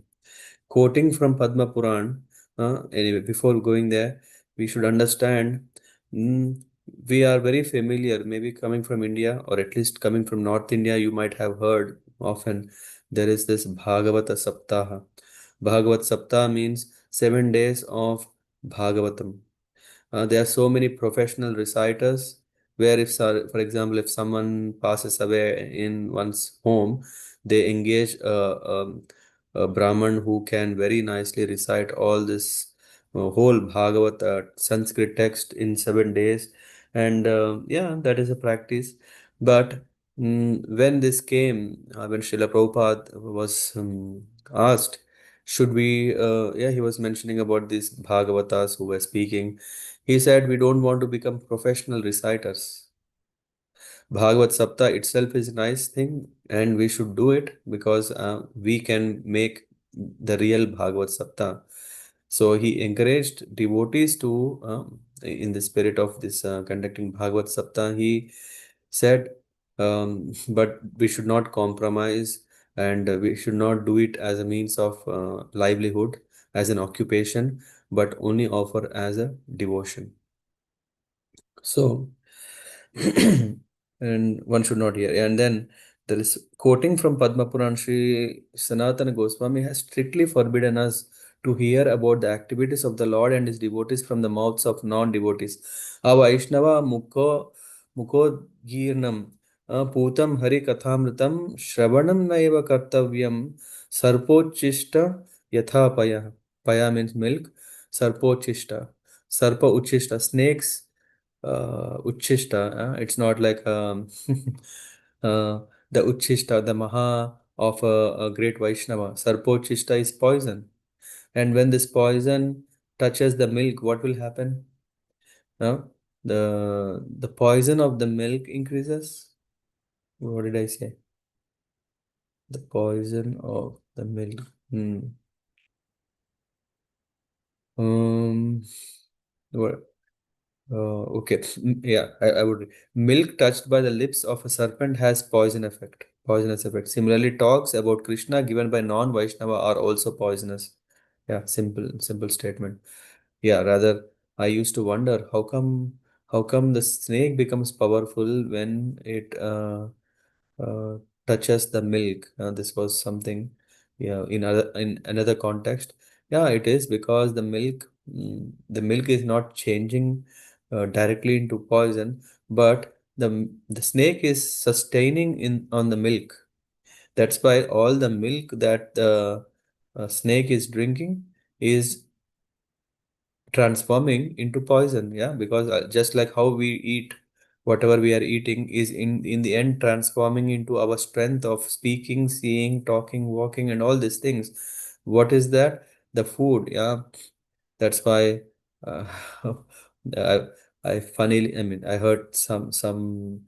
Quoting from Padma Puran, anyway, before going there, we should understand mm, we are very familiar, maybe coming from India or at least coming from North India, you might have heard often there is this Bhagavata Saptaha. Bhagavat Saptaha means 7 days of Bhagavatam. There are so many professional reciters where for example, if someone passes away in one's home, they engage a Brahman who can very nicely recite all this whole Bhagavat Sanskrit text in 7 days. And yeah, that is a practice. But when this came, when Srila Prabhupada was asked, should we, yeah, he was mentioning about these Bhagavatas who were speaking. He said, we don't want to become professional reciters. Bhagavad Sapta itself is a nice thing, and we should do it because we can make the real Bhagavad Sapta. So he encouraged devotees to, in the spirit of this conducting Bhagavad Sapta, he said, but we should not compromise and we should not do it as a means of livelihood, as an occupation. but only offer as a devotion. So, and one should not hear. And then there is quoting from Padma Puran, Sri Sanatana Goswami has strictly forbidden us to hear about the activities of the Lord and his devotees from the mouths of non-devotees. Vaishnava Mukho Girnam Putam Hari Kathamritam Shravanam Naiva Kartavyam Sarpochishta Yatha Paya. Paya means milk. Sarpochishta. Sarpa Uchishta. Snakes Uchishta. It's not like the Uchishta, the Maha of a great Vaishnava. Sarpochishta is poison. And when this poison touches the milk, what will happen? Uh, the poison of the milk increases. What did I say? The poison of the milk. Hmm. Um, what? Okay. Yeah, I would. Milk touched by the lips of a serpent has poison effect. Poisonous effect. Similarly, talks about Krishna given by non-Vaishnava are also poisonous. Yeah, simple statement. Yeah, rather, I used to wonder how come the snake becomes powerful when it uh, touches the milk. This was something, yeah, in another context. Yeah, it is because the milk is not changing directly into poison, but the snake is sustaining in on the milk. That's why all the milk that the snake is drinking is transforming into poison. Yeah, because just like how we eat, whatever we are eating is in the end transforming into our strength of speaking, seeing, talking, walking, and all these things. What is that? The food. Yeah, that's why uh, I, I mean, I heard someone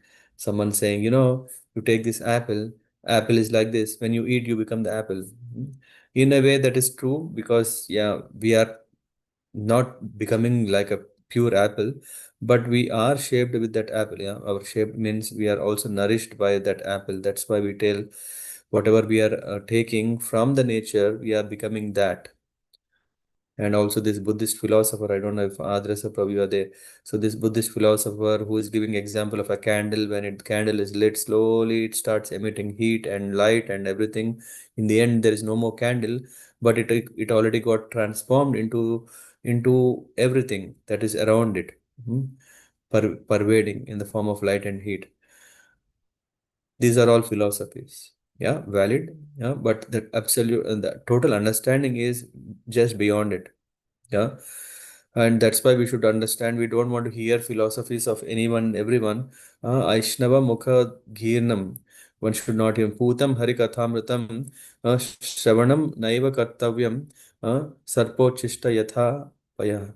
saying, you take this apple is like this. When you eat, you become the apple. In a way, that is true because yeah, we are not becoming like a pure apple, but we are shaped with that apple. Yeah, our shape means we are also nourished by that apple. That's why we tell whatever we are taking from the nature, we are becoming that. And also this Buddhist philosopher, I don't know if Adrasa Prabhu you are there. So this Buddhist philosopher who is giving example of a candle, when it candle is lit slowly, it starts emitting heat and light and everything. In the end, there is no more candle, but it already got transformed into everything that is around it, pervading in the form of light and heat. These are all philosophies. Yeah, valid. Yeah, but the absolute and the total understanding is just beyond it. Yeah. And that's why we should understand we don't want to hear philosophies of anyone, everyone. Aishnava Mukha Girnam. One should not hear Putam Harikathamritam Shravanam Naiva Kartavyam Sarpochishta Yatha Paya.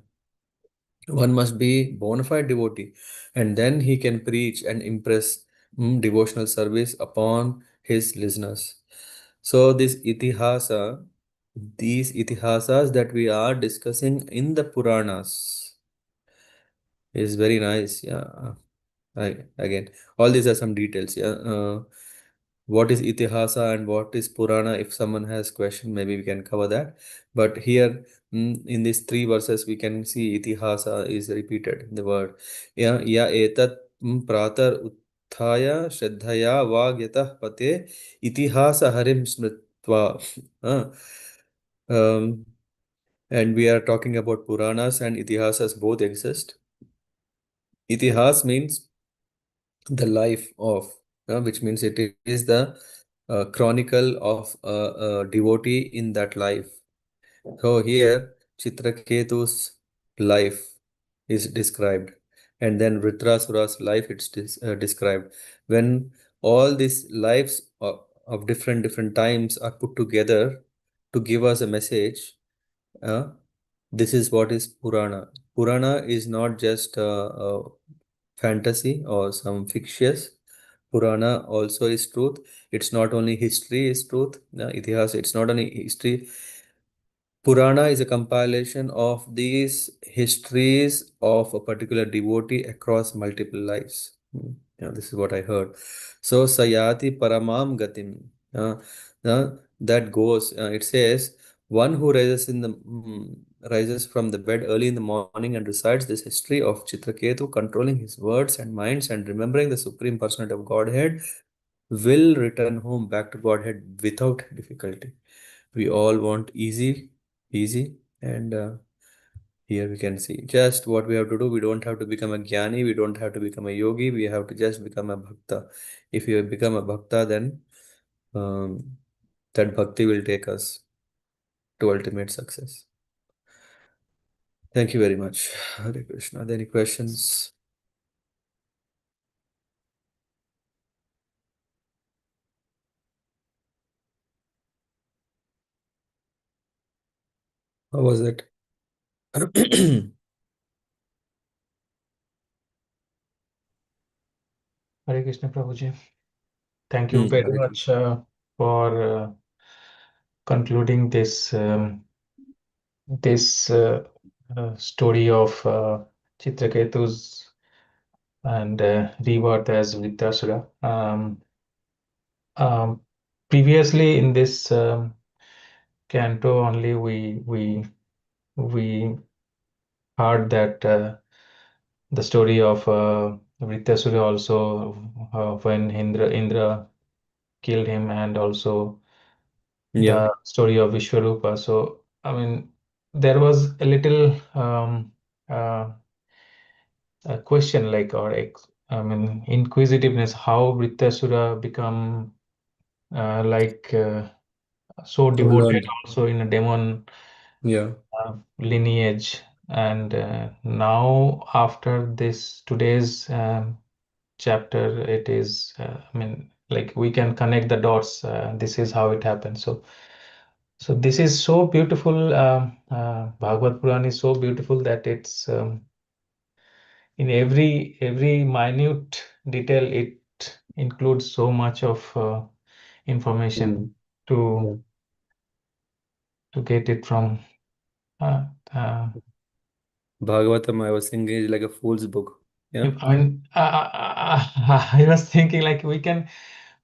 One must be bona fide devotee, and then he can preach and impress devotional service upon his listeners. So these itihasas that we are discussing in the Puranas is very nice. Yeah, again, all these are some details. Yeah, what is itihasa and what is Purana? If someone has question, maybe we can cover that. But here, in these three verses, we can see itihasa is repeated. The word, yeah, ya etat pratar utthaya shraddhaya vagyatah pate itihasa harim smritva. Uh, um, and we are talking about Puranas and itihasas both exist. Itihas means the life of, which means it is the chronicle of a devotee in that life. So here, Chitraketu's life is described, and then Vritrasura's life it's described. When all these lives of different times are put together to give us a message, uh, this is what is Purana. Purana is not just fantasy or some fictitious. Purana also is truth. It's not only history is truth. Itihas, it's not only history. Purana is a compilation of these histories of a particular devotee across multiple lives. Yeah, this is what I heard. So Sayati Paramam Gatim. That goes, it says, one who rises in the rises from the bed early in the morning and recites this history of Chitraketu, controlling his words and minds and remembering the Supreme Personality of Godhead, will return home back to Godhead without difficulty. We all want easy, easy, and here we can see just what we have to do. We don't have to become a jnani, we don't have to become a yogi, we have to just become a bhakta. If you become a bhakta, then um, that bhakti will take us to ultimate success. Thank you very much. Hare Krishna. Are there any questions? How was it? Hare Krishna Prabhuji. Thank you very Hare much Krishna. for concluding this story of Chitraketu's and rebirth as Vritrasura. Um, Previously in this canto only we heard that the story of Vritrasura also when Indra killed him, and also Yeah, the story of Vishwarupa. So, I mean, there was a little uh, a question like, I mean, inquisitiveness, how Vritrasura become so so devoted learned. also in a demon Yeah. lineage. And now after this today's chapter, it is, I mean, like we can connect the dots. This is how it happened. So this is so beautiful. Bhagavad Puran is so beautiful that it's in every minute detail. It includes so much of Mm. information to Yeah. to get it from. Uh, uh, Bhagavatam, I was thinking, is like a fool's book. Yeah. I mean, I was thinking like we can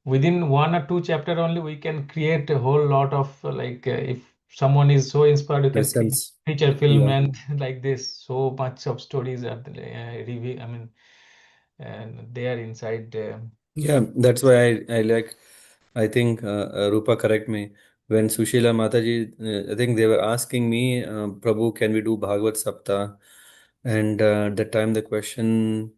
within one or two chapter only we can create a whole lot of if someone is so inspired, you can create Lessons. feature film Yeah. and like this. So much of stories are I mean, and they are inside. Yeah, that's why I like, I think Rupa, correct me. When Sushila Mataji, I think they were asking me, Prabhu, can we do Bhagavad Sapta? And that time the question,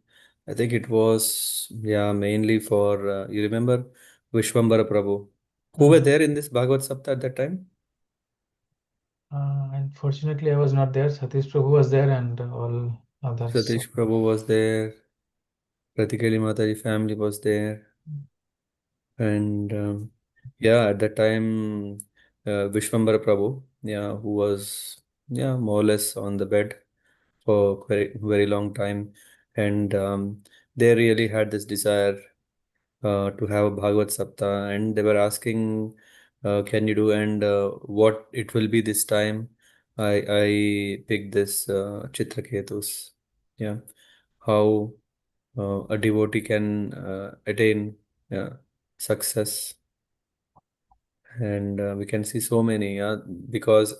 I think it was, yeah, mainly for, you remember, Vishwambara Prabhu. Who were Mhm. there in this Bhagavad Sapta at that time? Unfortunately, I was not there. Satish Prabhu was there, and all others. So, Satish Prabhu was there, Pratikali Mataji family was there. And yeah, at that time, Vishwambara Prabhu, yeah, who was, yeah, more or less on the bed for very, very long time. And they really had this desire to have a Bhagavad Sapta, and they were asking, can you do, and what it will be this time? I picked this Chitraketus. Yeah, how a devotee can attain success. And we can see so many, because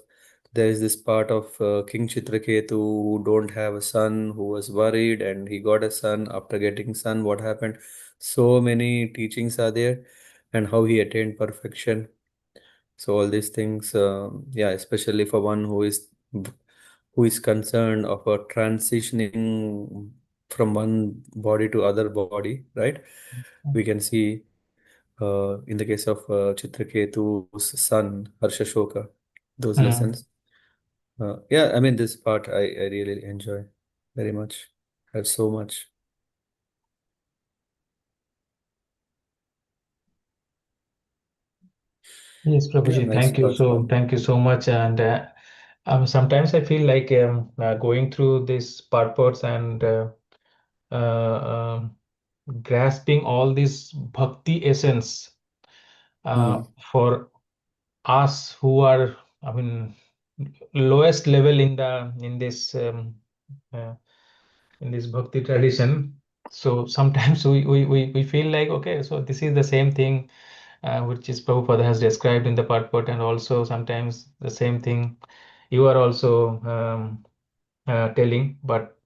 there is this part of King Chitraketu who don't have a son, who was worried and he got a son. After getting son, what happened? So many teachings are there, and how he attained perfection. So all these things, yeah, especially for one who is concerned of a transitioning from one body to other body, right? We can see in the case of Chitraketu's son, Harshashoka, those mm. lessons. Yeah, I mean, this part I really enjoy very much. I have so much. Yes, Yeah, Prabhuji, nice thoughts. thank you so much. And sometimes I feel like going through these purports and uh, um, grasping all this bhakti essence Hmm. for us who are, I mean, lowest level in the uh, in this bhakti tradition. So sometimes we feel like, okay, so this is the same thing which is Prabhupada has described in the purport, and also sometimes the same thing you are also telling. But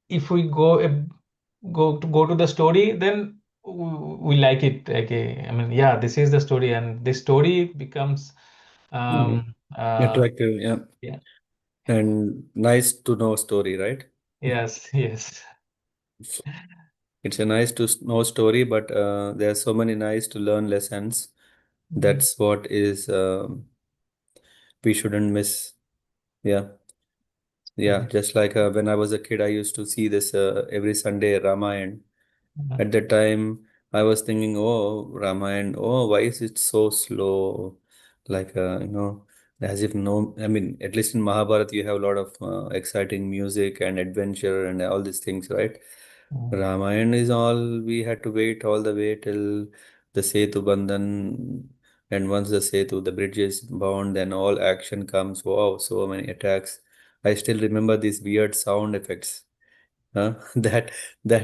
if we go to the story, then we like it. Okay, I mean, yeah, this is the story, and this story becomes Attractive, yeah. yeah. And nice to know story, right? Yes, yes. It's a nice to know story, but there are so many nice to learn lessons. That's what is we shouldn't miss. Yeah. Yeah, just like when I was a kid, I used to see this every Sunday Ramayana. At that time, I was thinking, oh, Ramayana, oh, why is it so slow? Like, as if no, I mean, at least in Mahabharata, you have a lot of exciting music and adventure and all these things, right? Ramayana is all, we had to wait all the way till the Setu Bandhan. And once the Setu, the bridge is bound, then all action comes. Wow, so many attacks. I still remember these weird sound effects. That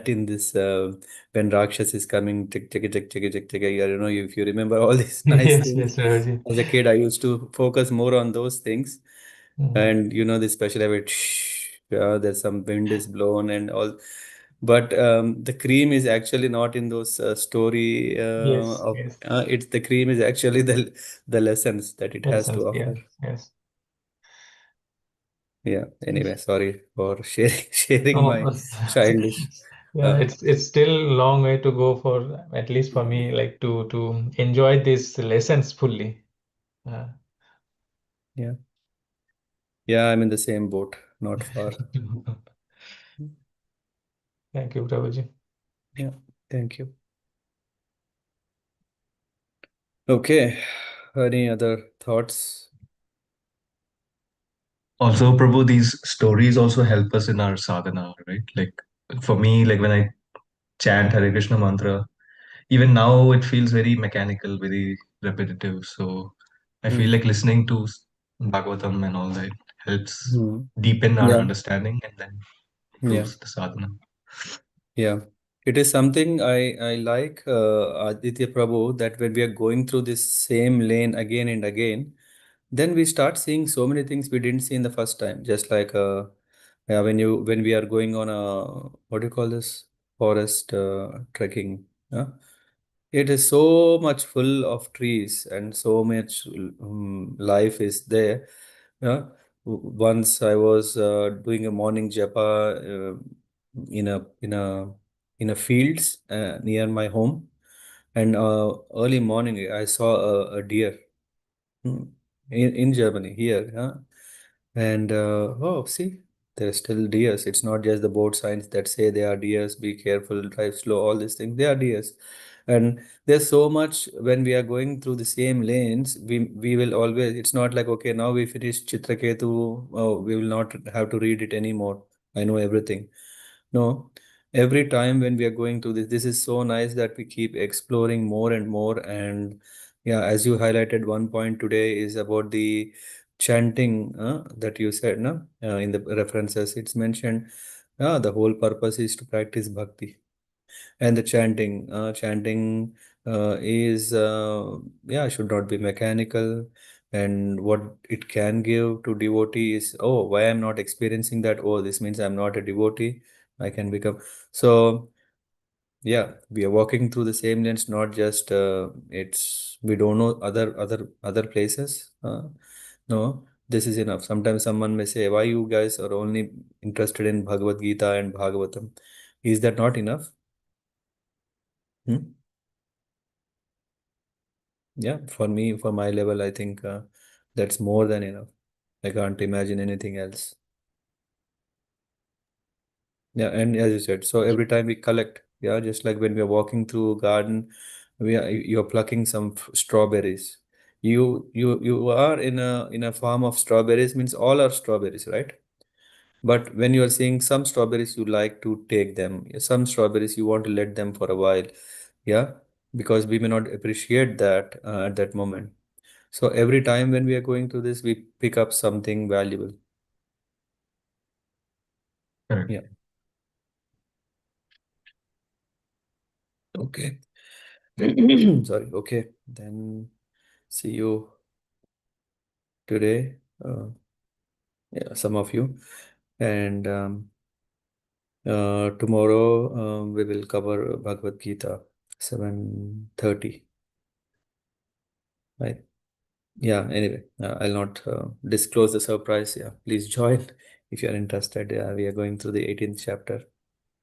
in this when Rakshas is coming, tick tick tick tick tick tick. I don't know if you remember all these nice Yes, things. yes, Ravi. As a kid, I used to focus more on those things, Mm. and the special effect. Yeah, there's some wind is blown and all, but the cream is actually not in those story Yes, of. yes. It's the cream is actually the lessons that it has to Lessons, offer. yes, yes. Yeah. Anyway, sorry for sharing No, my childish. yeah, Uh, it's still long way to go for, at least for me, like to enjoy these lessons fully. Uh, yeah. Yeah, I'm in the same boat, not far. Thank you, Prabhuji. Yeah, thank you. Okay, any other thoughts? Also, Prabhu, these stories also help us in our sadhana, right? Like for me, like when I chant Hare Krishna mantra, even now it feels very mechanical, very repetitive. So I feel Mm. like listening to Bhagavatam and all that helps Mm. deepen our Yeah, understanding and then yeah, improves the sadhana. yeah. It is something I like, Aditya Prabhu, that when we are going through this same lane again and again, then we start seeing so many things we didn't see in the first time. Just like yeah, when we are going on a, what do you call this, forest trekking. It is so much full of trees and so much life is there. Yeah. Once I was doing a morning japa in a fields near my home, and early morning I saw a deer. Hmm. In Germany here, huh? And oh, see, there are still deers. It's not just the board signs that say they are deers, be careful, drive slow, all these things. They are deers. And there's so much when we are going through the same lanes, we will always, it's not like, okay, now we finished Chitraketu, oh, we will not have to read it anymore. I know everything. No, every time when we are going through this is so nice that we keep exploring more and more. And yeah, as you highlighted, one point today is about the chanting that you said, no? In the references, it's mentioned, the whole purpose is to practice bhakti. And the chanting is, yeah, should not be mechanical. And what it can give to devotee is, oh, why I'm not experiencing that? Oh, this means I'm not a devotee. I can become. So yeah, we are walking through the same lanes, not just it's we don't know other places. No, this is enough. Sometimes someone may say, why you guys are only interested in Bhagavad Gita and Bhagavatam? Is that not enough? Hmm? Yeah, for me, for my level, I think that's more than enough. I can't imagine anything else. Yeah, and as you said, so every time we collect, yeah, just like when we are walking through a garden, you're plucking some strawberries. You are in a farm of strawberries, means all are strawberries, right? But when you are seeing some strawberries, you like to take them. Some strawberries you want to let them for a while, yeah, because we may not appreciate that at that moment. So every time when we are going through this, we pick up something valuable. Correct. Yeah. Okay. Sorry. Okay. Then see you today. yeah, some of you. And tomorrow we will cover Bhagavad Gita 7:30. Right? Yeah. Anyway, I'll not disclose the surprise. Yeah, please join if you are interested. Yeah, we are going through the 18th chapter.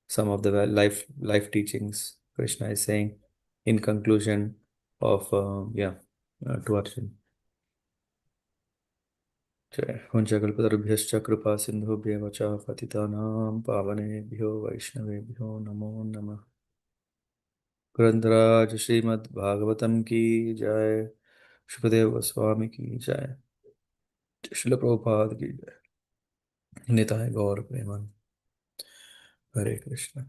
Some of the life teachings Krishna is saying in conclusion of to Arjun. Vanchakalpatarubhyascha kripa sindhubhyev cha patitanam pavanebhyo vaishnavebhyo namo namah. ग्रंथराज Shrimad Bhagavatam की जय। सुखदेव गोस्वामी की जय। शिल प्रभुपाद की जय। निताय गौर प्रेमानंद। हरे कृष्ण।